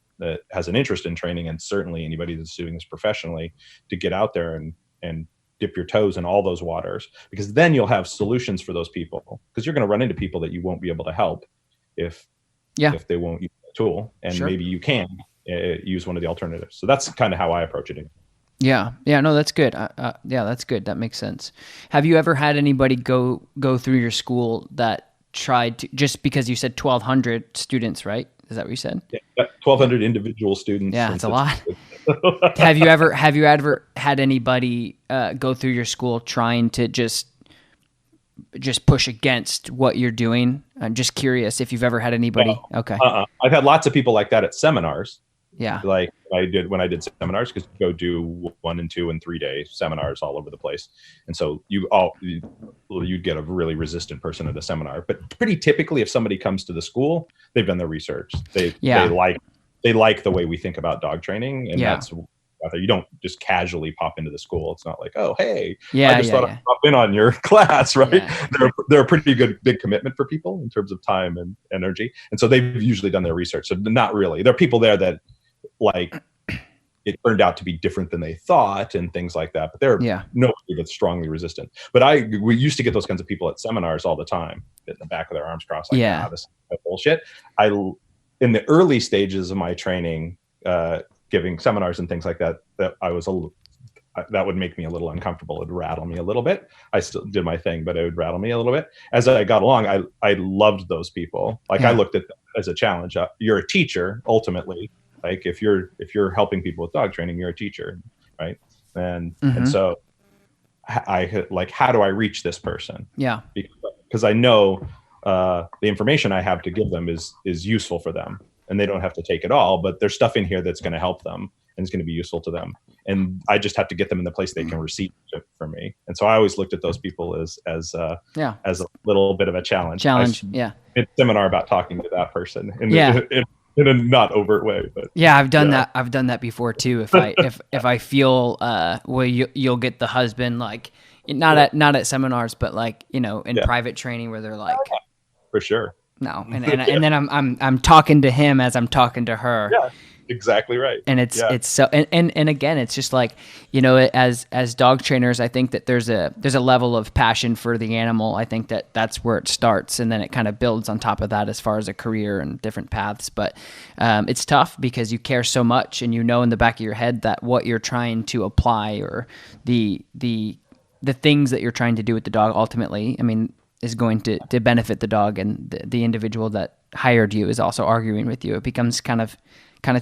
has an interest in training, and certainly anybody that's doing this professionally, to get out there and dip your toes in all those waters, because then you'll have solutions for those people, because you're going to run into people that you won't be able to help if they won't use the tool, and maybe you can use one of the alternatives. So that's kind of how I approach it. Yeah. Yeah. No, that's good. Yeah, that's good. That makes sense. Have you ever had anybody go through your school that tried to, just because you said 1,200 students, right? Is that what you said? Yeah, 1,200 individual students Yeah, it's since a it's lot. Have you ever had anybody go through your school trying to just push against what you're doing? I'm just curious if you've ever had anybody. No. Okay. I've had lots of people like that at seminars. Yeah. Like when I did seminars, because you go do 1 and 2 and 3 day seminars all over the place, and so you'd get a really resistant person at a seminar. But pretty typically, if somebody comes to the school, they've done their research. They like the way we think about dog training, and that's you don't just casually pop into the school. It's not like, oh, hey, I just thought I'd pop in on your class, right? Yeah. They're a pretty big commitment for people in terms of time and energy, and so they've usually done their research. So not really. There are people there that like it turned out to be different than they thought and things like that, but they're nobody that's strongly resistant. But we used to get those kinds of people at seminars all the time, in the back of their arms crossed, like, this is bullshit. In the early stages of my training, giving seminars and things like that, that would make me a little uncomfortable. It would rattle me a little bit. I still did my thing, but it would rattle me a little bit. As I got along, I loved those people. Like I looked at them as a challenge. You're a teacher, ultimately. Like if you're helping people with dog training, you're a teacher, right? And so how do I reach this person? Yeah, because I know the information I have to give them is useful for them, and they don't have to take it all, but there's stuff in here that's going to help them and it's going to be useful to them. And I just have to get them in the place they can receive it from me. And so I always looked at those people as a little bit of a challenge. I did a seminar about talking to that person. In a not overt way, but I've done that. I've done that before too. If I feel you'll get the husband, like not at seminars, but like in private training where they're like, for sure, no, and then I'm talking to him as I'm talking to her. Yeah. Exactly right. And it's so and again, it's just like, as dog trainers, I think that there's a level of passion for the animal. I think that's where it starts, and then it kind of builds on top of that as far as a career and different paths. But it's tough because you care so much, and in the back of your head that what you're trying to apply or the things that you're trying to do with the dog ultimately, is going to benefit the dog, and the individual that hired you is also arguing with you. It becomes kind of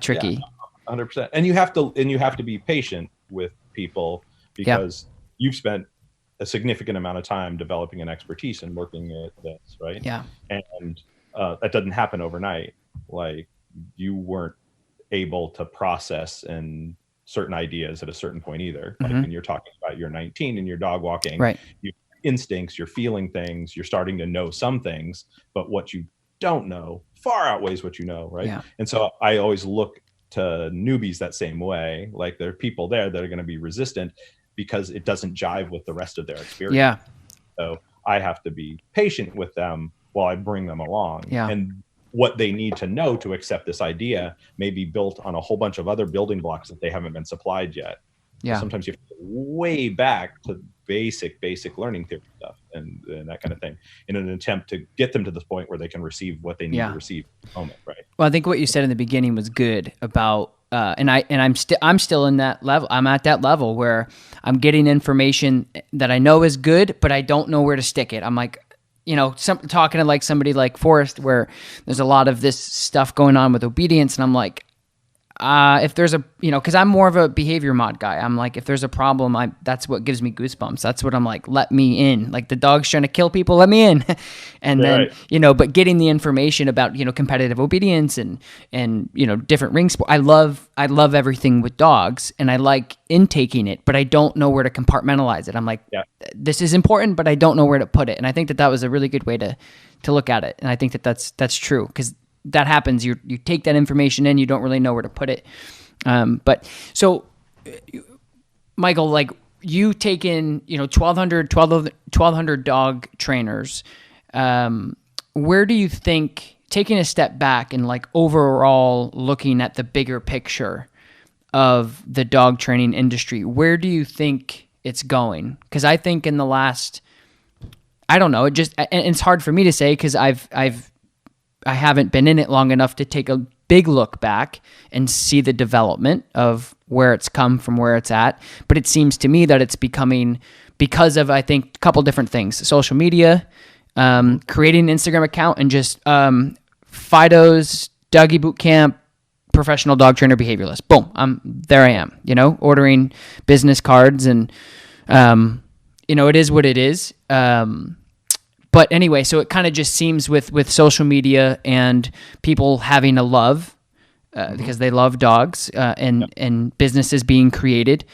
tricky. 100%. And you have to be patient with people because you've spent a significant amount of time developing an expertise and working at this, right? Yeah. And that doesn't happen overnight. Like you weren't able to process and certain ideas at a certain point either. Like when you're talking about you're 19 and you're dog walking, right? You instincts, you're feeling things, you're starting to know some things, but what you don't know far outweighs what you know, right? Yeah. And so I always look to newbies that same way. Like there are people there that are going to be resistant because it doesn't jive with the rest of their experience. Yeah. So I have to be patient with them while I bring them along. Yeah. And what they need to know to accept this idea may be built on a whole bunch of other building blocks that they haven't been supplied yet. Yeah. So sometimes you have to go way back to basic learning theory stuff and that kind of thing in an attempt to get them to this point where they can receive what they need to receive at the moment, right? Well, I think what you said in the beginning was good about I'm still in that level. I'm at that level where I'm getting information that I know is good, but I don't know where to stick it. I'm like, talking to like somebody like Forrest, where there's a lot of this stuff going on with obedience, and I'm like, if there's a, because I'm more of a behavior mod guy. I'm like, if there's a problem, that's what gives me goosebumps. That's what I'm like, let me in. Like the dog's trying to kill people, let me in. And then, but getting the information about, competitive obedience and different ring sport. I love everything with dogs, and I like intaking it, but I don't know where to compartmentalize it. I'm like, this is important, but I don't know where to put it. And I think that was a really good way to look at it. And I think that's true, because that happens. You take that information in, you don't really know where to put it. But so, Michael, like you take in, 1,200 dog trainers. Where do you think, taking a step back and like overall looking at the bigger picture of the dog training industry, where do you think it's going? Because I think in the last, I don't know, and it's hard for me to say because I haven't been in it long enough to take a big look back and see the development of where it's come from where it's at. But it seems to me that it's becoming, because of, I think, a couple different things: social media, creating an Instagram account, and just Fido's Doggy Boot Camp professional dog trainer behavioralist. Boom, there I am, ordering business cards, and it is what it is. But anyway, so it kind of just seems with social media and people having a love because they love dogs, and businesses being created.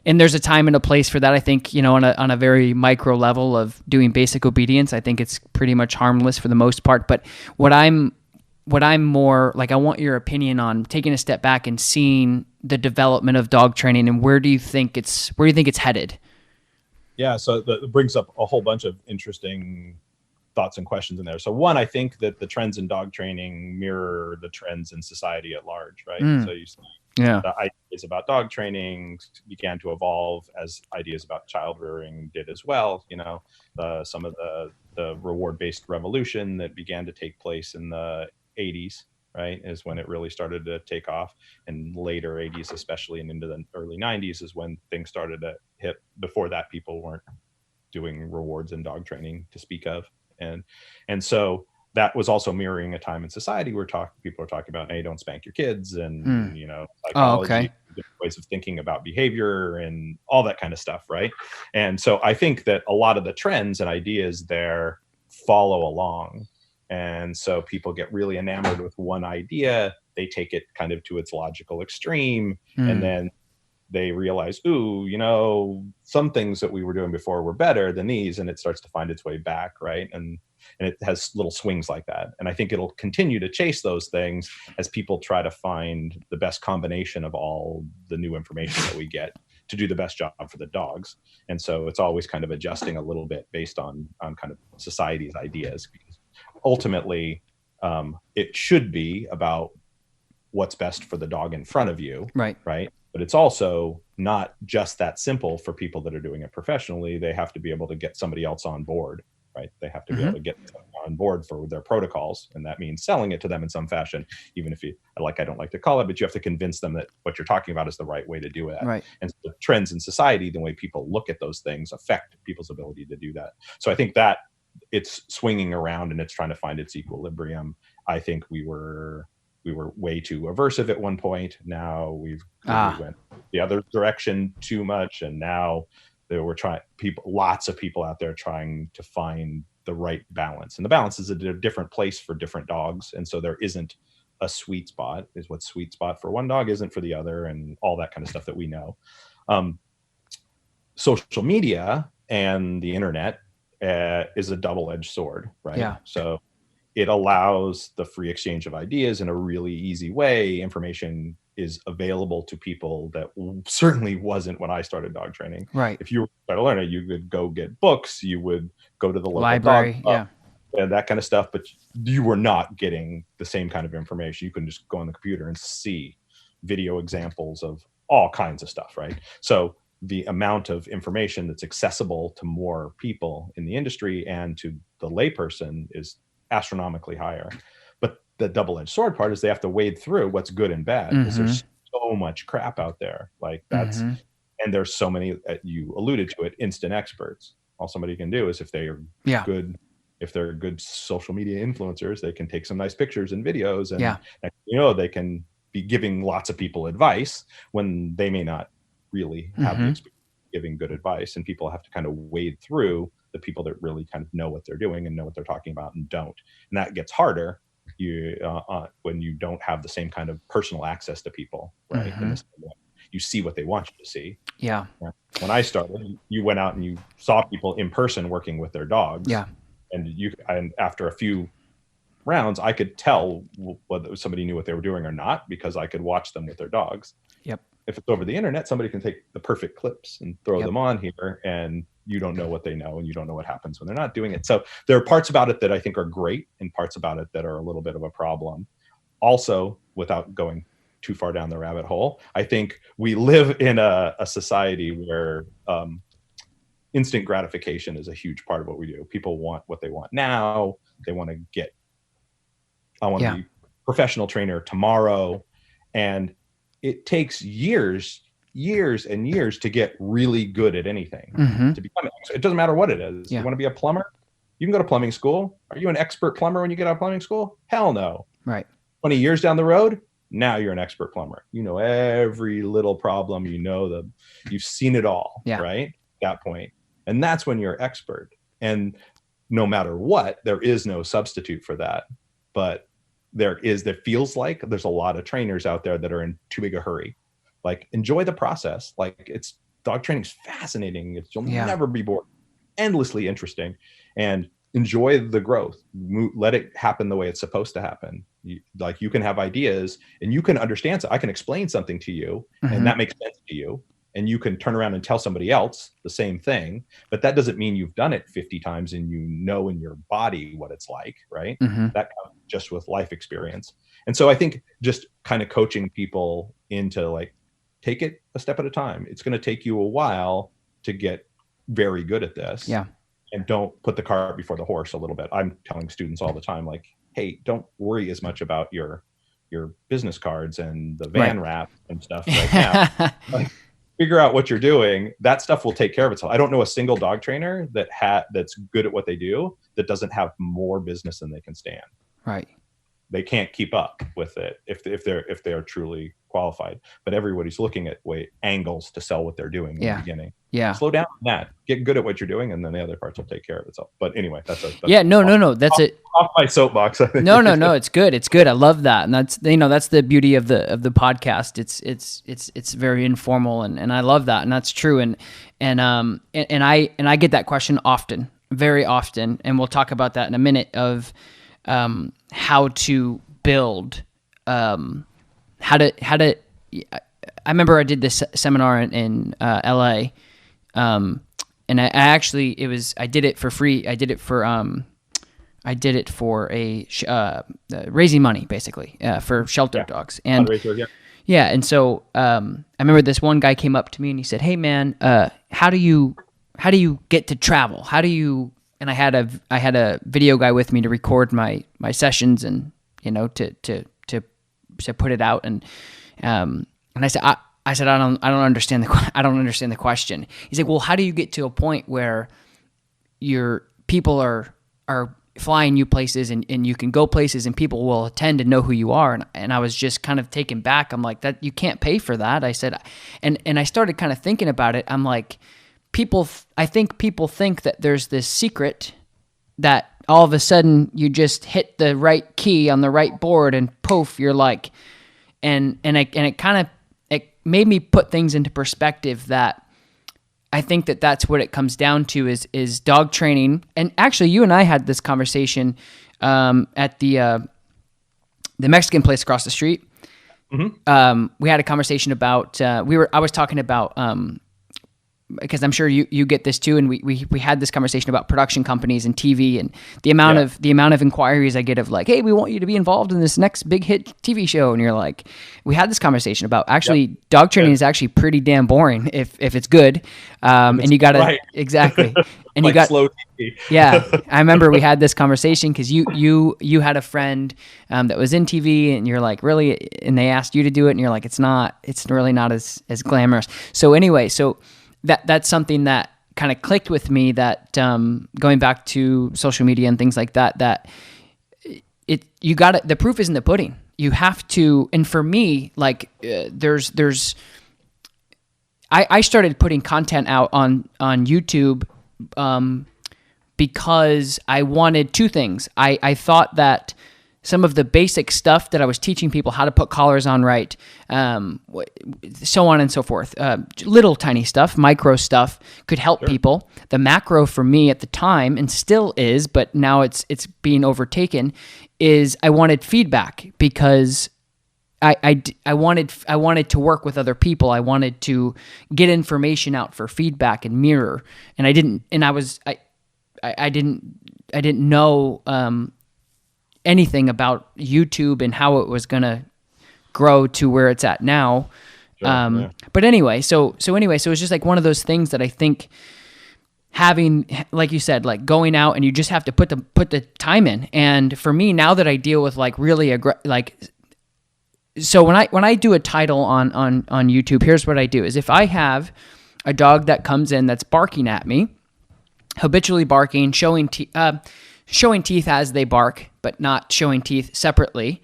And there's a time and a place for that. I think, on a very micro level of doing basic obedience, I think it's pretty much harmless for the most part. But what I'm more like, I want your opinion on taking a step back and seeing the development of dog training, and where do you think it's headed? Yeah, so that brings up a whole bunch of interesting thoughts and questions in there. So one, I think that the trends in dog training mirror the trends in society at large, right? So you see the ideas about dog training began to evolve as ideas about child rearing did as well. Some of the reward-based revolution that began to take place in the 80s, right, is when it really started to take off. And later 80s, especially, and into the early 90s is when things started to hit. Before that, people weren't doing rewards in dog training to speak of. And so that was also mirroring a time in society where people are talking about, hey, don't spank your kids, and psychology, different ways of thinking about behavior and all that kind of stuff, right? And so I think that a lot of the trends and ideas there follow along. And so people get really enamored with one idea, they take it kind of to its logical extreme, and then they realize, some things that we were doing before were better than these, and it starts to find its way back, right? And it has little swings like that. And I think it'll continue to chase those things as people try to find the best combination of all the new information that we get to do the best job for the dogs. And so it's always kind of adjusting a little bit based on kind of society's ideas. Because ultimately, it should be about what's best for the dog in front of you, right? But it's also not just that simple for people that are doing it professionally. They have to be able to get somebody else on board, right? They have to be able to get on board for their protocols, and that means selling it to them in some fashion, even if I don't like to call it, but you have to convince them that what you're talking about is the right way to do it. Right. And so the trends in society, the way people look at those things, affect people's ability to do that. So I think that it's swinging around and it's trying to find its equilibrium. I think we were way too aversive at one point. Now we went the other direction too much, and now lots of people out there trying to find the right balance. And the balance is at a different place for different dogs, and so there isn't a sweet spot. Is what sweet spot for one dog isn't for the other, and all that kind of stuff that we know. Social media and the internet is a double-edged sword, right? Yeah. So it allows the free exchange of ideas in a really easy way. Information is available to people that certainly wasn't when I started dog training. Right. If you were trying to learn it, you could go get books, you would go to the local library, and that kind of stuff, but you were not getting the same kind of information. You couldn't just go on the computer and see video examples of all kinds of stuff, right? So the amount of information that's accessible to more people in the industry and to the layperson is astronomically higher. But the double-edged sword part is they have to wade through what's good and bad, because there's so much crap out there. Like that's and there's so many, you alluded to it, instant experts. All somebody can do is if they are good, if they're good social media influencers, they can take some nice pictures and videos, and they can be giving lots of people advice when they may not really have the experience of giving good advice. And people have to kind of wade through the people that really kind of know what they're doing and know what they're talking about and don't. And that gets harder when you don't have the same kind of personal access to people, right? You see what they want you to see. Yeah. When I started, you went out and you saw people in person working with their dogs. Yeah. And after a few rounds, I could tell whether somebody knew what they were doing or not, because I could watch them with their dogs. Yep. If it's over the internet, somebody can take the perfect clips and throw them on here, and you don't know what they know, and you don't know what happens when they're not doing it. So there are parts about it that I think are great and parts about it that are a little bit of a problem. Also, without going too far down the rabbit hole, I think we live in a society where instant gratification is a huge part of what we do. People want what they want now. They want to get, I want to be professional trainer tomorrow. And it takes years and years to get really good at anything. To become, it doesn't matter what it is. You want to be a plumber? You can go to plumbing school. Are you an expert plumber when you get out of plumbing school? Hell no. Right. 20 years down the road, now you're an expert plumber. You know every little problem. You know you've seen it all, right? At that point. And that's when you're expert. And no matter what, there is no substitute for that. But there feels like there's a lot of trainers out there that are in too big a hurry. Like, enjoy the process. Like, dog training is fascinating. You'll never be bored. Endlessly interesting. And enjoy the growth. Let it happen the way it's supposed to happen. You can have ideas and you can understand. So I can explain something to you and that makes sense to you. And you can turn around and tell somebody else the same thing. But that doesn't mean you've done it 50 times and you know in your body what it's like, right? That comes just with life experience. And so I think just kind of coaching people into like, take it a step at a time. It's going to take you a while to get very good at this. Yeah. And don't put the cart before the horse a little bit. I'm telling students all the time, like, hey, don't worry as much about your business cards and the van wrap and stuff right now. Like, figure out what you're doing. That stuff will take care of itself. I don't know a single dog trainer that's good at what they do that doesn't have more business than they can stand. Right. They can't keep up with it if they're truly qualified. But everybody's looking at angles to sell what they're doing in the beginning. Yeah. Slow down on that. Get good at what you're doing, and then the other parts will take care of itself. But anyway, that's no. That's it. Off my soapbox. No. It's good. It's good. I love that, and that's the beauty of the podcast. It's very informal, and I love that, and that's true. And I get that question often, very often, and we'll talk about that in a minute of how to build, how to. I remember I did this seminar in LA, and I actually I did it for free. I did it for raising money basically for shelter dogs and and so I remember this one guy came up to me and he said, "Hey man, how do you get to travel? How do you?" And I had a video guy with me to record my sessions and to put it out and I said I don't understand the question. He's like, well, how do you get to a point where your people are flying you places and you can go places and people will attend and know who you are? And I was just kind of taken back. I'm like, that you can't pay for that. I said, and I started kind of thinking about it. I'm like, I think people think that there's this secret that all of a sudden you just hit the right key on the right board and poof, you're like, and it made me put things into perspective that I think that's what it comes down to is dog training. And actually you and I had this conversation at the Mexican place across the street. Mm-hmm. We had a conversation about, I was talking about, because I'm sure you get this too, and we had this conversation about production companies and TV and the amount of inquiries I get of like, hey, we want you to be involved in this next big hit TV show, and you're like, we had this conversation about actually dog training is actually pretty damn boring if it's good, and you gotta exactly, and like you got slow TV. Yeah, I remember we had this conversation because you had a friend that was in TV, and you're like, really, and they asked you to do it, and you're like, it's really not as glamorous. So anyway, that's something that kind of clicked with me, that going back to social media and things like that the proof is in the pudding. You have to, and for me, like I started putting content out on YouTube because I wanted two things. I thought that some of the basic stuff that I was teaching people, how to put collars on right, so on and so forth, little tiny stuff, micro stuff, could help people. The macro for me at the time, and still is, but now it's being overtaken, is I wanted feedback because I wanted to work with other people. I wanted to get information out for feedback and mirror, and I didn't know anything about YouTube and how it was going to grow to where it's at now. But anyway, so it was just like one of those things that I think having, like you said, like going out and you just have to put the time in. And for me, now that I deal with like really so when I do a title on YouTube, here's what I do is if I have a dog that comes in that's barking at me, habitually barking, showing teeth as they bark, but not showing teeth separately,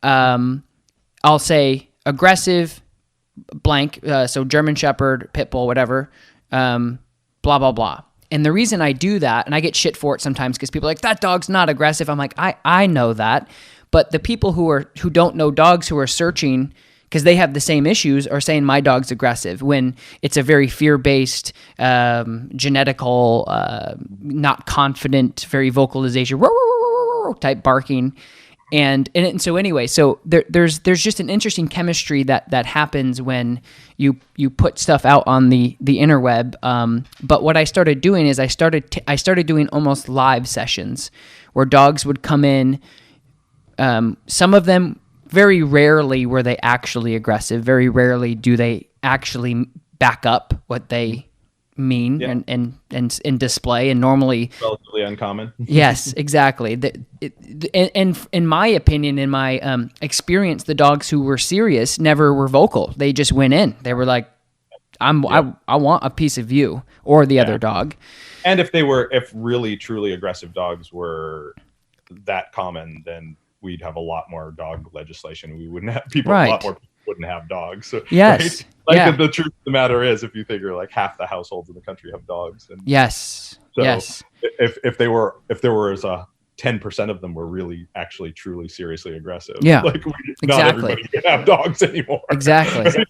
I'll say aggressive blank, so German Shepherd, Pit Bull, whatever, blah, blah, blah. And the reason I do that, and I get shit for it sometimes because people are like, that dog's not aggressive. I'm like, I know that. But the people who don't know dogs, who are searching because they have the same issues, are saying my dog's aggressive when it's a very fear-based, genetical, not confident, very vocalization type barking. And so anyway, so there's just an interesting chemistry that happens when you put stuff out on the interweb. But what I started doing is I started doing almost live sessions where dogs would come in. Some of them, very rarely were they actually aggressive. Very rarely do they actually back up what they mean and display. And normally, relatively uncommon. Yes, exactly. And in my opinion, in my experience, the dogs who were serious never were vocal. They just went in. They were like, I want a piece of you or the other dog. And if really truly aggressive dogs were that common, then we'd have a lot more dog legislation. We wouldn't have people. A lot more people wouldn't have dogs. So, yes. Right? Like the truth of the matter is, if you figure like half the households in the country have dogs. And yes. So yes. If there was a 10% of them were really actually truly seriously aggressive. Yeah. Like not everybody can have dogs anymore. Exactly.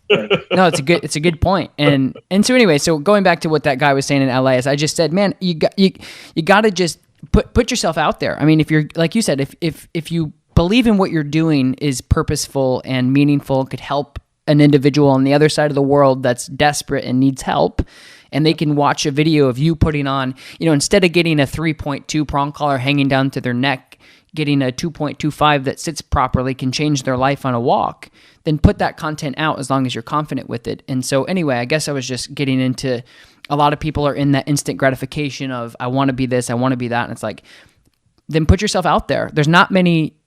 No, it's a good point. And so anyway, so going back to what that guy was saying in LA, is I just said, man, you got to just put yourself out there. I mean, if you're, like you said, if you believe in what you're doing is purposeful and meaningful, could help an individual on the other side of the world that's desperate and needs help, and they can watch a video of you putting on, instead of getting a 3.2 prong collar hanging down to their neck, getting a 2.25 that sits properly can change their life on a walk, then put that content out as long as you're confident with it. And so anyway, I guess I was just getting into, a lot of people are in that instant gratification of, I want to be this, I want to be that. And it's like, then put yourself out there. There's not many.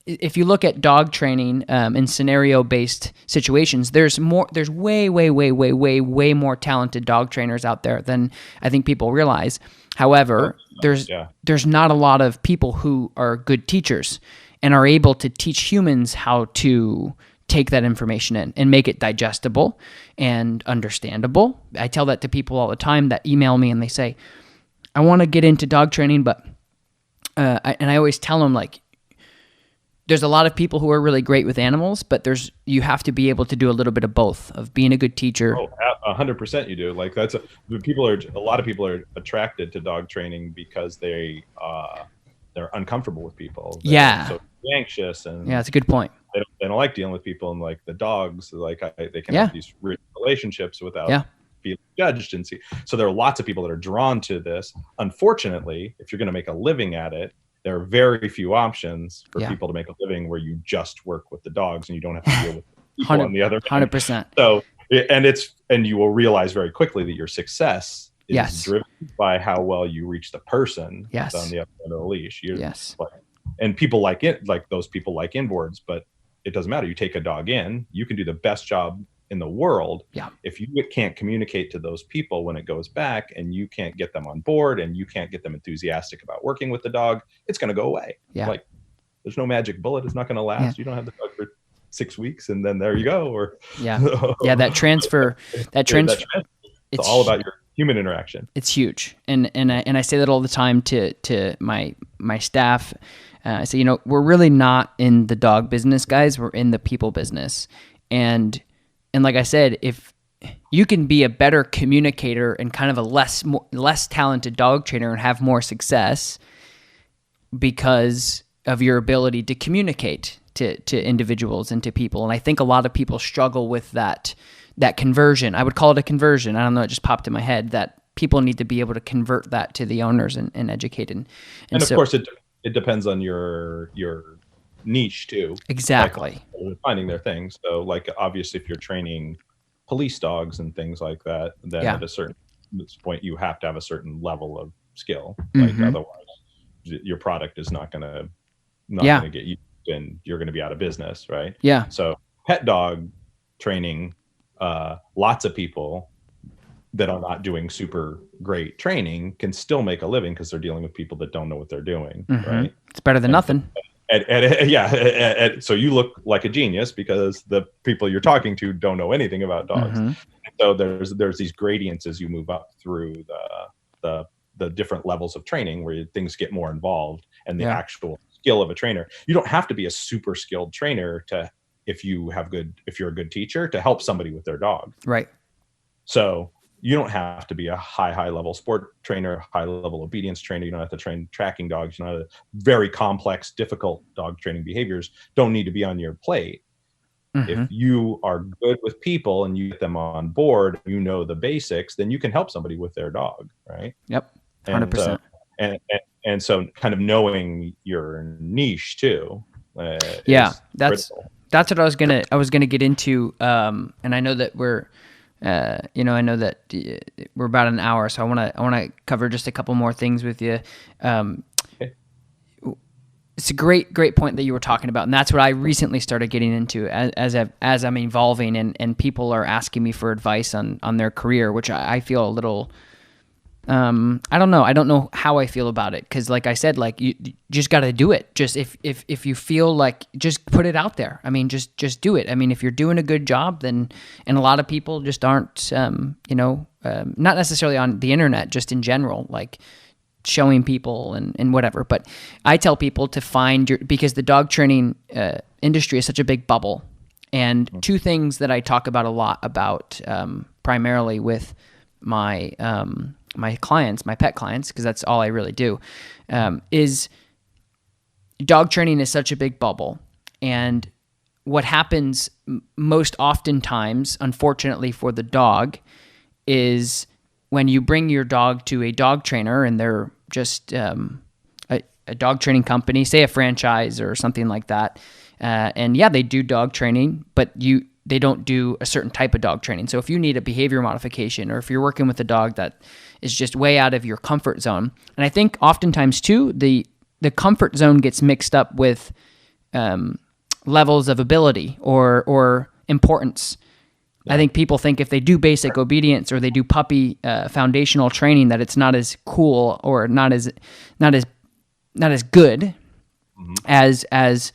If you look at dog training in scenario-based situations, there's way more talented dog trainers out there than I think people realize. However, there's not a lot of people who are good teachers and are able to teach humans how to take that information in and make it digestible and understandable. I tell that to people all the time that email me and they say, I want to get into dog training, but I always tell them, like, there's a lot of people who are really great with animals, but you have to be able to do a little bit of both, of being a good teacher. Oh, 100% you do. Like a lot of people are attracted to dog training because they're uncomfortable with people. They're so anxious, and that's a good point. They don't like dealing with people, and like the dogs, like they can have these relationships without feeling judged. And so there are lots of people that are drawn to this. Unfortunately, if you're going to make a living at it, there are very few options for people to make a living where you just work with the dogs and you don't have to deal with people on the other end. 100%. So, and you will realize very quickly that your success is driven by how well you reach the person that's on the other end of the leash. And people like it, like those people like inboards, but it doesn't matter. You take a dog in, you can do the best job in the world. If you can't communicate to those people when it goes back, and you can't get them on board, and you can't get them enthusiastic about working with the dog, it's going to go away. Like, there's no magic bullet. It's not going to last. You don't have the dog for 6 weeks and then there you go. Or that transfer. It's all about your human interaction. It's huge. And I say that all the time to my staff. I say, we're really not in the dog business, guys. We're in the people business. And like I said, if you can be a better communicator and kind of a less talented dog trainer and have more success because of your ability to communicate to individuals and to people. And I think a lot of people struggle with that conversion. I would call it a conversion. I don't know, it just popped in my head that people need to be able to convert that to the owners and educate. And of course, it depends on your niche too. Exactly. Like, finding their things. So like, obviously if you're training police dogs and things like that, then at a certain this point, you have to have a certain level of skill. Like otherwise, your product is not gonna get you, and you're gonna be out of business, right? Yeah. So pet dog training, lots of people that are not doing super great training can still make a living because they're dealing with people that don't know what they're doing, right? It's better than nothing. So you look like a genius because the people you're talking to don't know anything about dogs. So there's these gradients as you move up through the different levels of training where things get more involved, and the actual skill of a trainer. You don't have to be a super skilled trainer if you're a good teacher to help somebody with their dog. Right. So you don't have to be a high level sport trainer, high level obedience trainer. You don't have to train tracking dogs. You know, very complex, difficult dog training behaviors don't need to be on your plate. If you are good with people and you get them on board, you know the basics, then you can help somebody with their dog, right? Yep, 100%. And so kind of knowing your niche too. That's what I was gonna get into. And I know that we're about an hour, so I want to cover just a couple more things with you. It's a great point that you were talking about, and that's what I recently started getting into as I'm evolving, and people are asking me for advice on their career, which I feel a little. I don't know how I feel about it, because like I said, like you just got to do it. Just if you feel like, just put it out there. I mean, just do it. I mean, if you're doing a good job, then, and a lot of people just aren't, not necessarily on the internet, just in general, like showing people and whatever. But I tell people to find because the dog training industry is such a big bubble. And two things that I talk about a lot about, primarily with my clients, my pet clients, because that's all I really do, is dog training is such a big bubble. And what happens most oftentimes, unfortunately for the dog, is when you bring your dog to a dog trainer and they're just a dog training company, say a franchise or something like that, and they do dog training, but they don't do a certain type of dog training. So if you need a behavior modification, or if you're working with a dog that is just way out of your comfort zone, and I think oftentimes too, the comfort zone gets mixed up with levels of ability or importance. Yeah. I think people think if they do basic obedience or they do puppy foundational training, that it's not as cool or not as good as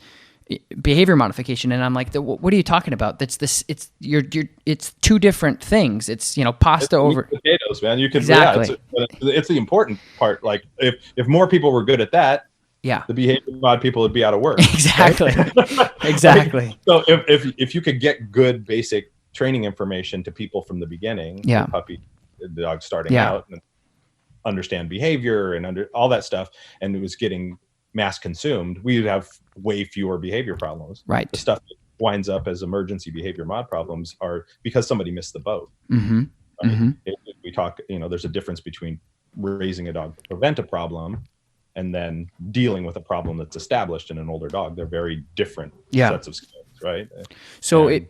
behavior modification. And I'm like, what are you talking about? It's two different things. It's, pasta it's over potatoes, man. You can, exactly. It's the important part. Like if more people were good at that, the behavior mod people would be out of work. Exactly. Right? Exactly. So if you could get good basic training information to people from the beginning, the puppy, the dog starting out, and understand behavior and all that stuff, and it was getting mass consumed, we would have way fewer behavior problems. Right. The stuff that winds up as emergency behavior mod problems are because somebody missed the boat. We talk, there's a difference between raising a dog to prevent a problem and then dealing with a problem that's established in an older dog. They're very different sets of skills, right? So it's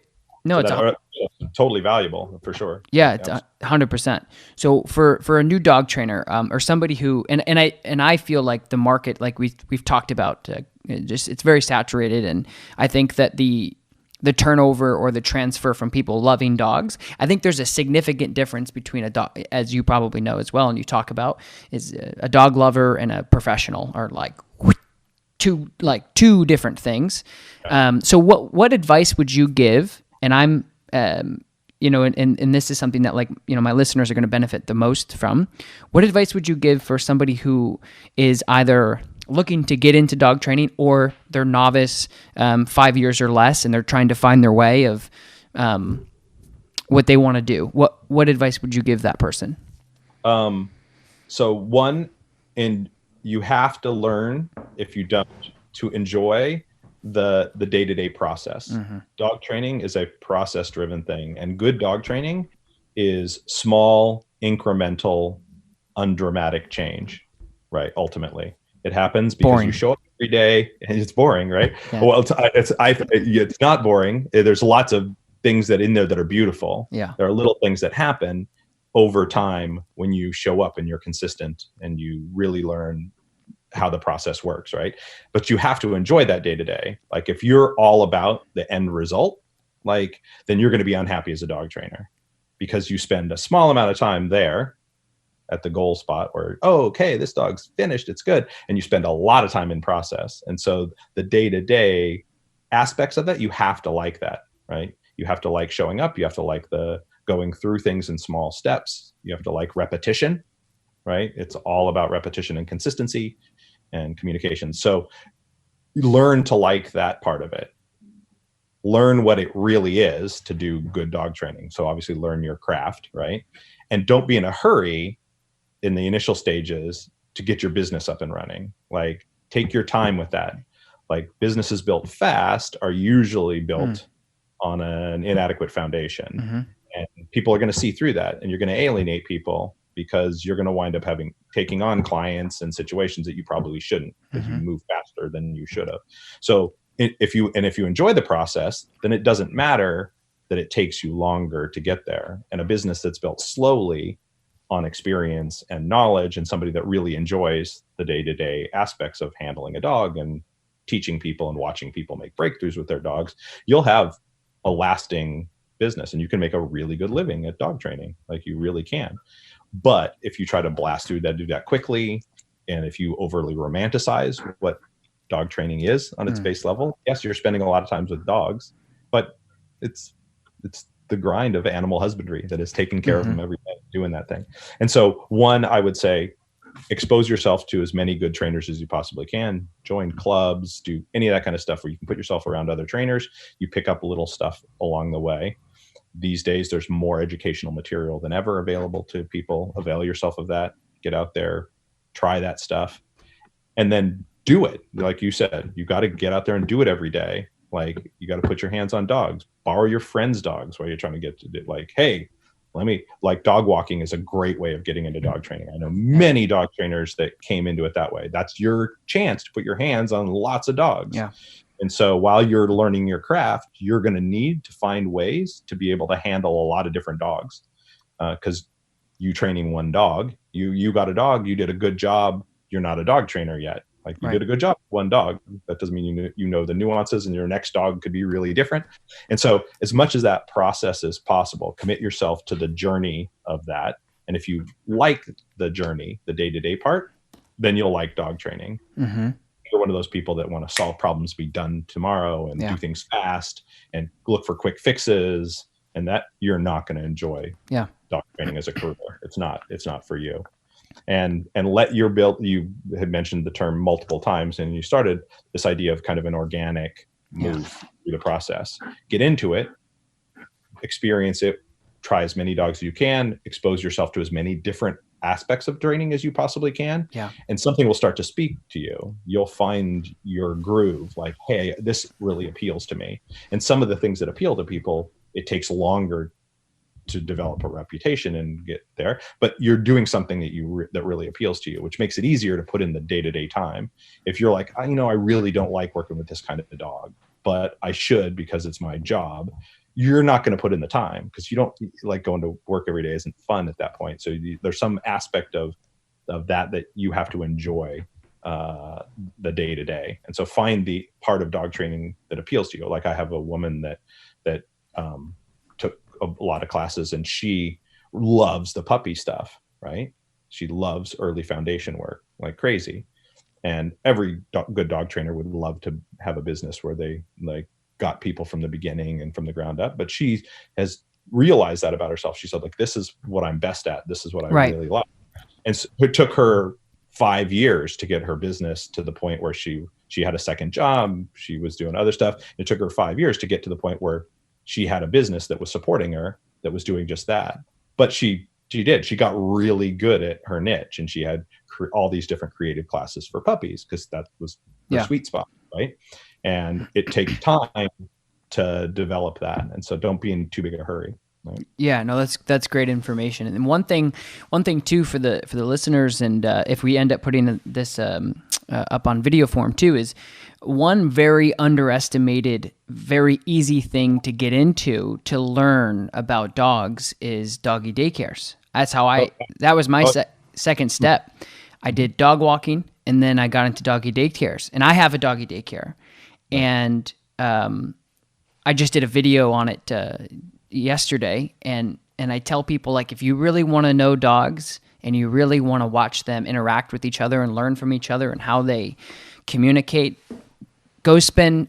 totally valuable for sure. Yeah, it's 100%. So for a new dog trainer, or somebody who, and I feel like the market, like we've talked about, it's very saturated, and I think that the turnover or the transfer from people loving dogs, I think there's a significant difference between a dog, as you probably know as well, and you talk about, is a dog lover and a professional are like two different things. So what advice would you give? And I'm, and this is something that my listeners are going to benefit the most from. What advice would you give for somebody who is either looking to get into dog training or they're novice, 5 years or less, and they're trying to find their way of what they want to do? What advice would you give that person? So one, and you have to learn, if you don't, to enjoy the day-to-day process. Dog training is a process-driven thing, and good dog training is small, incremental, undramatic change, right? Ultimately, it happens because you show up every day, and it's boring, right? Yeah. Well, it's not boring. There's lots of things that in there that are beautiful. Yeah, there are little things that happen, over time, when you show up and you're consistent and you really learn how the process works, right? But you have to enjoy that day to day. Like if you're all about the end result, like then you're going to be unhappy as a dog trainer because you spend a small amount of time there at the goal spot where, oh, okay, this dog's finished, it's good. And you spend a lot of time in process. And so the day to day aspects of that, you have to like that, right? You have to like showing up. You have to like the going through things in small steps. You have to like repetition, right? It's all about repetition and consistency and communication. So you learn to like that part of it. Learn what it really is to do good dog training. So obviously learn your craft, right? And don't be in a hurry in the initial stages to get your business up and running. Like take your time with that. Like businesses built fast are usually built on an inadequate foundation. And people are going to see through that, and you're going to alienate people because you're going to wind up taking on clients and situations that you probably shouldn't because you move faster than you should have. So if you enjoy the process, then it doesn't matter that it takes you longer to get there. And a business that's built slowly on experience and knowledge, and somebody that really enjoys the day-to-day aspects of handling a dog and teaching people and watching people make breakthroughs with their dogs, you'll have a lasting business and you can make a really good living at dog training. Like you really can. But if you try to blast through that, do that quickly, and if you overly romanticize what dog training is on its base level, yes, you're spending a lot of time with dogs, but it's the grind of animal husbandry that is taking care of them every day, doing that thing. And so one, I would say, expose yourself to as many good trainers as you possibly can. Join clubs, do any of that kind of stuff where you can put yourself around other trainers. You pick up a little stuff along the way. These days, there's more educational material than ever available to people. Avail yourself of that. Get out there, try that stuff, and then do it. Like you said, you got to get out there and do it every day. Like you got to put your hands on dogs, borrow your friends' dogs while you're trying to get to do, like, hey, dog walking is a great way of getting into dog training. I know many dog trainers that came into it that way. That's your chance to put your hands on lots of dogs. Yeah. And so while you're learning your craft, you're going to need to find ways to be able to handle a lot of different dogs. Because you training one dog, you got a dog, you did a good job. You're not a dog trainer yet. Like you did a good job with one dog. That doesn't mean you know the nuances, and your next dog could be really different. And so as much as that process is possible, commit yourself to the journey of that. And if you like the journey, the day-to-day part, then you'll like dog training. You're one of those people that want to solve problems, be done tomorrow, and do things fast and look for quick fixes, and that you're not going to enjoy dog training as a career. It's not for you. And let your build, you had mentioned the term multiple times, and you started this idea of kind of an organic move through the process. Get into it, experience it, try as many dogs as you can, expose yourself to as many different aspects of training as you possibly can. And something will start to speak to you. You'll find your groove, like, hey, this really appeals to me. And some of the things that appeal to people, it takes longer to develop a reputation and get there, but you're doing something that really appeals to you, which makes it easier to put in the day-to-day time. If you're like, I really don't like working with this kind of a dog, but I should because it's my job, you're not going to put in the time because you don't like going to work every day isn't fun at that point. So there's some aspect of that you have to enjoy the day-to-day. And so find the part of dog training that appeals to you. Like I have a woman that took a lot of classes, and she loves the puppy stuff, right? She loves early foundation work like crazy. And every good dog trainer would love to have a business where they like got people from the beginning and from the ground up. But she has realized that about herself. She said, like, this is what I'm best at. This is what I really like. And so it took her 5 years to get her business to the point where she had a second job. She was doing other stuff. It took her 5 years to get to the point where she had a business that was supporting her, that was doing just that. But she got really good at her niche, and she had all these different creative classes for puppies because that was her sweet spot, right? And it takes time to develop that. And so don't be in too big a hurry. Right? Yeah, no, that's great information. And one thing too for the listeners, and if we end up putting this up on video form too, is one very underestimated, very easy thing to get into to learn about dogs is doggy daycares. That's how that was my second step. I did dog walking, and then I got into doggy daycares, and I have a doggy daycare, and I just did a video on it yesterday, and I tell people, like, if you really want to know dogs and you really want to watch them interact with each other and learn from each other and how they communicate, go spend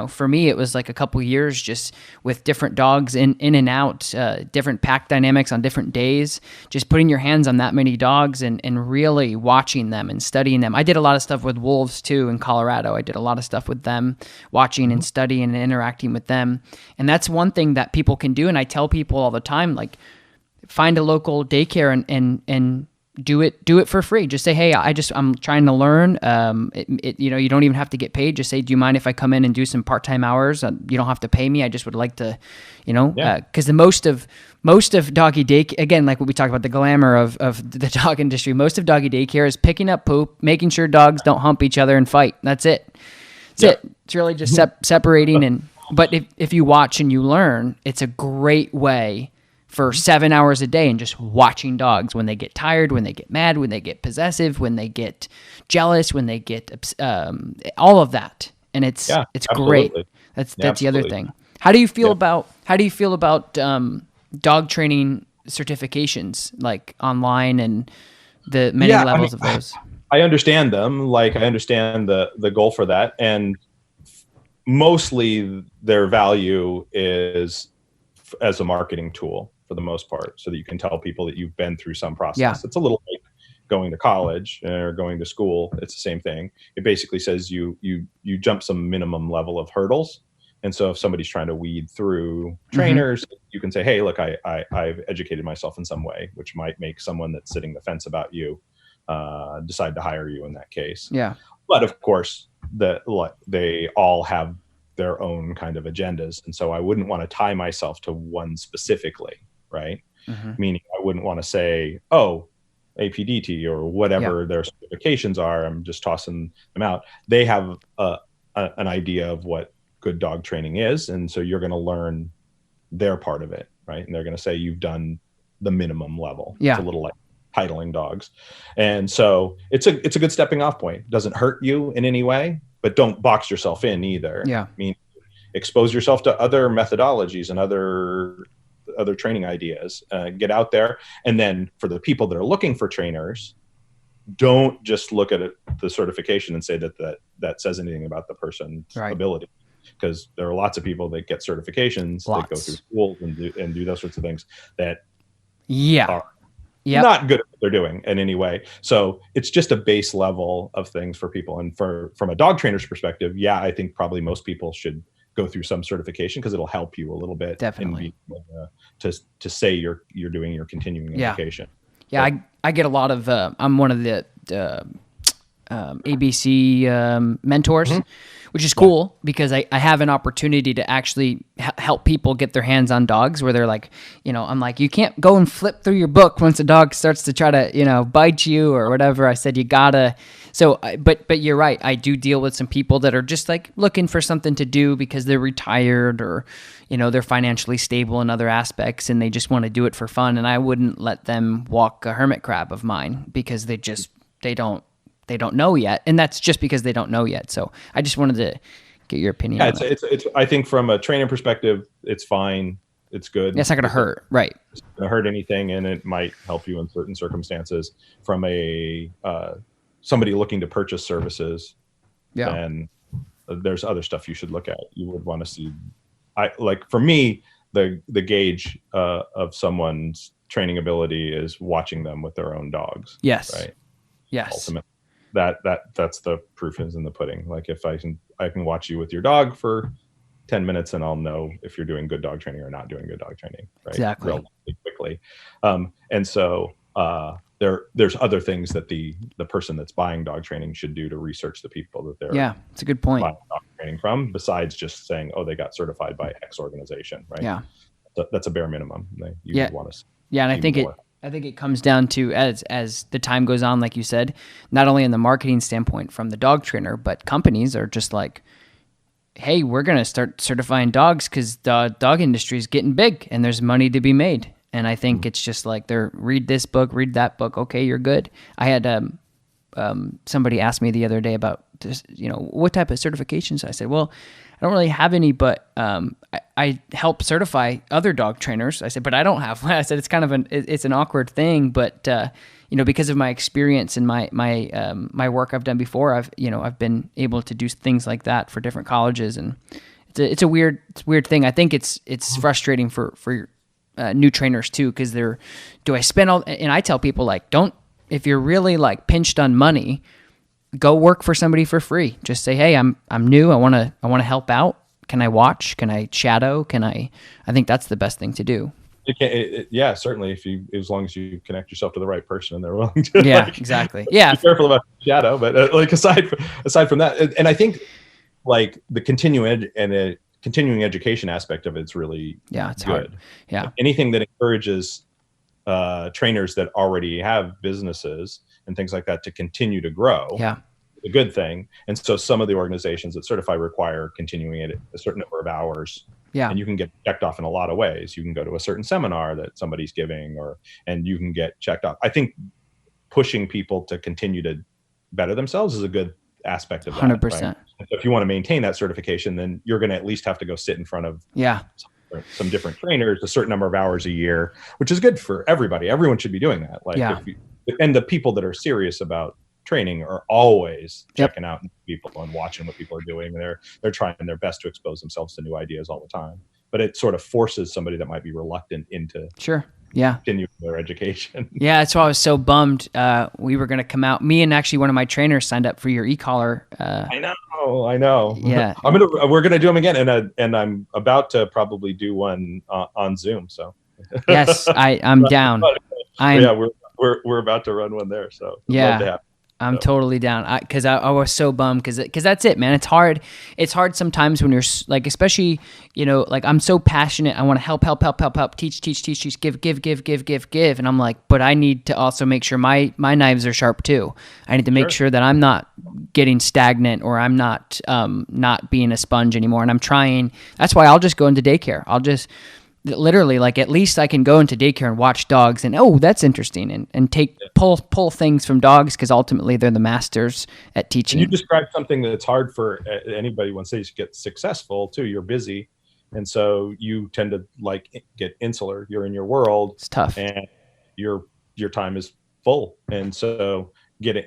for me, it was like a couple years just with different dogs in and out, different pack dynamics on different days, just putting your hands on that many dogs and really watching them and studying them. I did a lot of stuff with wolves too in Colorado. I did a lot of stuff with them, watching and studying and interacting with them. And that's one thing that people can do. And I tell people all the time, like, find a local daycare and do it for free. Just say, hey, I'm trying to learn. You don't even have to get paid. Just say, do you mind if I come in and do some part-time hours? You don't have to pay me. I just would like to, because the most of doggy daycare, again, like what we talked about, the glamour of the dog industry, most of doggy daycare is picking up poop, making sure dogs don't hump each other and fight. That's it. That's it. It's really just separating. But if you watch and you learn, it's a great way for 7 hours a day and just watching dogs when they get tired, when they get mad, when they get possessive, when they get jealous, when they get all of that. And it's great. That's the other thing. How do you feel about dog training certifications, like online and the many levels of those? I understand them. Like, I understand the goal for that, and mostly their value is as a marketing tool for the most part, so that you can tell people that you've been through some process. Yeah. It's a little like going to college or going to school. It's the same thing. It basically says you jump some minimum level of hurdles. And so if somebody's trying to weed through trainers, you can say, hey, look, I've educated myself in some way, which might make someone that's sitting the fence about you decide to hire you in that case. Yeah. But of course, they all have their own kind of agendas. And so I wouldn't want to tie myself to one specifically, right? Meaning I wouldn't want to say, oh, APDT or whatever their certifications are, I'm just tossing them out. They have an idea of what good dog training is. And so you're going to learn their part of it, right? And they're going to say you've done the minimum level. Yeah. It's a little like titling dogs. And so it's a good stepping off point. It doesn't hurt you in any way, but don't box yourself in either. Yeah. I mean, expose yourself to other methodologies and other training ideas, get out there. And then for the people that are looking for trainers, don't just look at the certification and say that says anything about the person's ability. Because there are lots of people that get certifications that go through schools and do those sorts of things that are not good at what they're doing in any way. So it's just a base level of things for people. And from a dog trainer's perspective, I think probably most people should go through some certification because it'll help you a little bit. Definitely. To say you're doing your continuing education. Yeah, so, I get a lot of, I'm one of the ABC mentors, which is cool because I have an opportunity to actually help people get their hands on dogs where they're like, I'm like, you can't go and flip through your book once a dog starts to try to, bite you or whatever. I said, you gotta. So, but you're right. I do deal with some people that are just like looking for something to do because they're retired or, they're financially stable in other aspects and they just want to do it for fun. And I wouldn't let them walk a hermit crab of mine because they don't know yet. And that's just because they don't know yet. So I just wanted to get your opinion. Yeah, it's I think from a training perspective, it's fine. It's good. Yeah, it's not going to hurt. Right. It's not going to hurt anything. And it might help you in certain circumstances. From somebody looking to purchase services. Yeah. And there's other stuff you should look at. You would want to see, for me, the gauge of someone's training ability is watching them with their own dogs. Yes. Right. Yes. Ultimately. That's the proof is in the pudding. Like if I can watch you with your dog for 10 minutes and I'll know if you're doing good dog training or not doing good dog training, right? Exactly. Relatively quickly. And so there's other things that the person that's buying dog training should do to research the people that they're it's a good point. Buying dog training from, besides just saying, oh, they got certified by X organization, right? Yeah. That's a bare minimum. You would want to. Yeah, and I think it comes down to as the time goes on, like you said, not only in the marketing standpoint from the dog trainer, but companies are just like, hey, we're going to start certifying dogs because the dog industry is getting big and there's money to be made. And I think it's just like read this book, read that book. Okay, you're good. I had somebody asked me the other day about this, what type of certifications. I said, well, I don't really have any, but I help certify other dog trainers. I said, but I don't have one. I said, it's kind of it's an awkward thing, but because of my experience and my work I've done before, I've been able to do things like that for different colleges, and it's a weird thing. I think it's frustrating for new trainers too, because do I spend all? And I tell people, like, if you're really like pinched on money, go work for somebody for free. Just say, hey, I'm new. I want to help out. Can I watch? Can I shadow? I think that's the best thing to do. Yeah, certainly. As long as you connect yourself to the right person and they're willing to. Yeah, exactly. Yeah. Be careful about shadow, but aside from that, and I think like the continuing education aspect of it's really it's good. Hard. Yeah. Anything that encourages trainers that already have businesses and things like that to continue to grow. Yeah. A good thing. And so some of the organizations that certify require continuing it a certain number of hours. Yeah. And you can get checked off in a lot of ways. You can go to a certain seminar that somebody's giving, and you can get checked off. I think pushing people to continue to better themselves is a good aspect of that. 100%. Right? So if you want to maintain that certification, then you're going to at least have to go sit in front of some different trainers a certain number of hours a year, which is good for everybody. Everyone should be doing that. And the people that are serious about training are always checking out people and watching what people are doing. They're trying their best to expose themselves to new ideas all the time. But it sort of forces somebody that might be reluctant into continuing their education. Yeah, that's why I was so bummed. We were going to come out. Me and actually one of my trainers signed up for your e-collar. I know. Yeah, we're gonna do them again, and I'm about to probably do one on Zoom. So yes, I'm down. We're about to run one there. So love to have. I'm totally down, because I was so bummed, because that's it, man. It's hard sometimes when you're like, especially, like I'm so passionate. I want to help, teach, give. And I'm like, but I need to also make sure my knives are sharp too. I need to make sure that I'm not getting stagnant, or I'm not being a sponge anymore. And I'm trying, that's why I'll just go into daycare. I'll just literally, like, at least I can go into daycare and watch dogs, and that's interesting, and pull things from dogs, because ultimately they're the masters at teaching. And you described something that's hard for anybody once they get successful too. You're busy, and so you tend to like get insular. You're in your world. It's tough, and your time is full, and so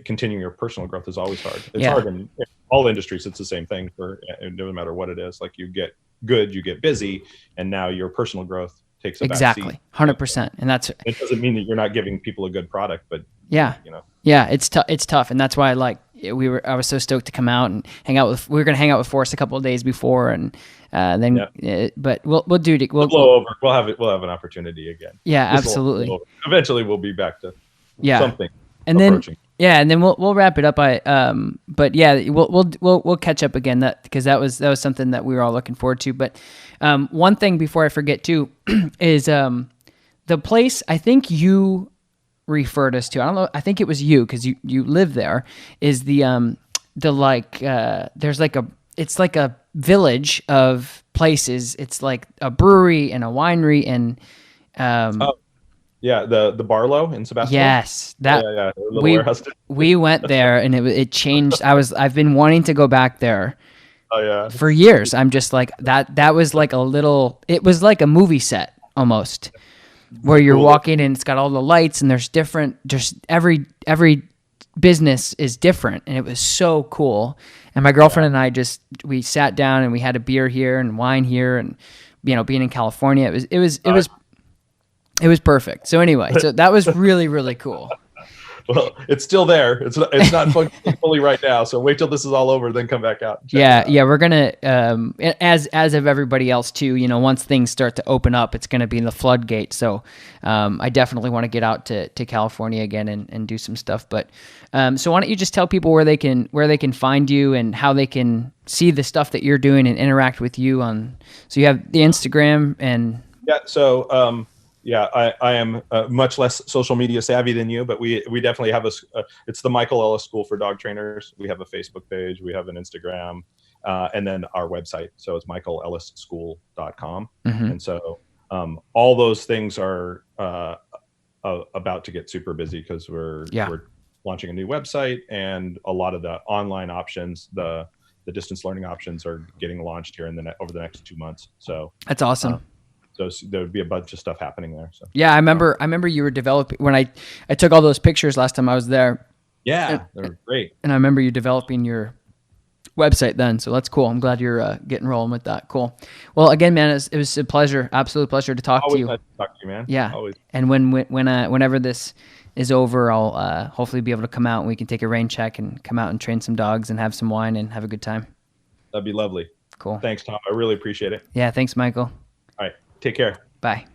continuing your personal growth is always hard. It's hard in all industries. It's the same thing it doesn't matter what it is. Like, you get good, you get busy, and now your personal growth takes a exactly 100%. And that's, it doesn't mean that you're not giving people a good product, but it's tough. And that's why I was so stoked to come out and hang out we were going to hang out with Forrest a couple of days before, and but we'll do it. We'll blow over. We'll have an opportunity again. Yeah, absolutely. Eventually we'll be back to something. And approaching. Then we'll wrap it up. But yeah, we'll catch up again, because that was something that we were all looking forward to. But one thing before I forget too is the place I think you referred us to. I don't know. I think it was you, because you live there. Is the there's it's like a village of places. It's like a brewery and a winery and Yeah, the Barlow in Sebastopol. Yes, warehouse. We went there, and it changed. I've been wanting to go back there. Oh yeah. For years. I'm just like that was like it was like a movie set almost, where you're walking and it's got all the lights, and there's just every business is different, and it was so cool. And my girlfriend and I we sat down and we had a beer here and wine here, and being in California, it was perfect. So anyway, that was really, really cool. Well, it's still there. It's not functioning fully right now. So wait till this is all over, then come back out. Yeah. We're gonna, as of everybody else too. Once things start to open up, it's gonna be in the floodgate. So, I definitely want to get out to California again and do some stuff. But, so why don't you just tell people where they can find you and how they can see the stuff that you're doing and interact with you on. So you have the Instagram and. Yeah. So, I am much less social media savvy than you, but we definitely have it's the Michael Ellis School for Dog Trainers. We have a Facebook page, we have an Instagram, and then our website. So it's michaelellisschool.com. Mm-hmm. And so all those things are about to get super busy because we're Yeah. we're launching a new website, and a lot of the online options, the distance learning options, are getting launched here over the next 2 months. So That's awesome. so there would be a bunch of stuff happening there. So Yeah, I remember you were developing when I took all those pictures last time I was there. yeah, they're great. And I remember you developing your website then, so that's cool. I'm glad you're getting rolling with that. Cool. Well, again, man, it was a pleasure, absolute pleasure to talk Always to you. nice to talk to you, man. Yeah. Always. And whenever this is over, I'll hopefully be able to come out and we can take a rain check and come out and train some dogs and have some wine and have a good time. That'd be lovely. Cool. Thanks, Tom. I really appreciate it. Yeah. Thanks, Michael. All right. Take care. Bye.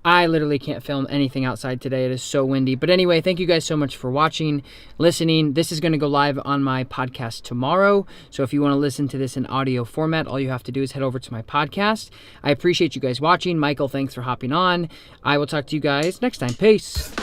I literally can't film anything outside today. It is so windy. But anyway, thank you guys so much for watching, listening. This is going to go live on my podcast tomorrow. So if you want to listen to this in audio format, all you have to do is head over to my podcast. I appreciate you guys watching. Michael, thanks for hopping on. I will talk to you guys next time. Peace.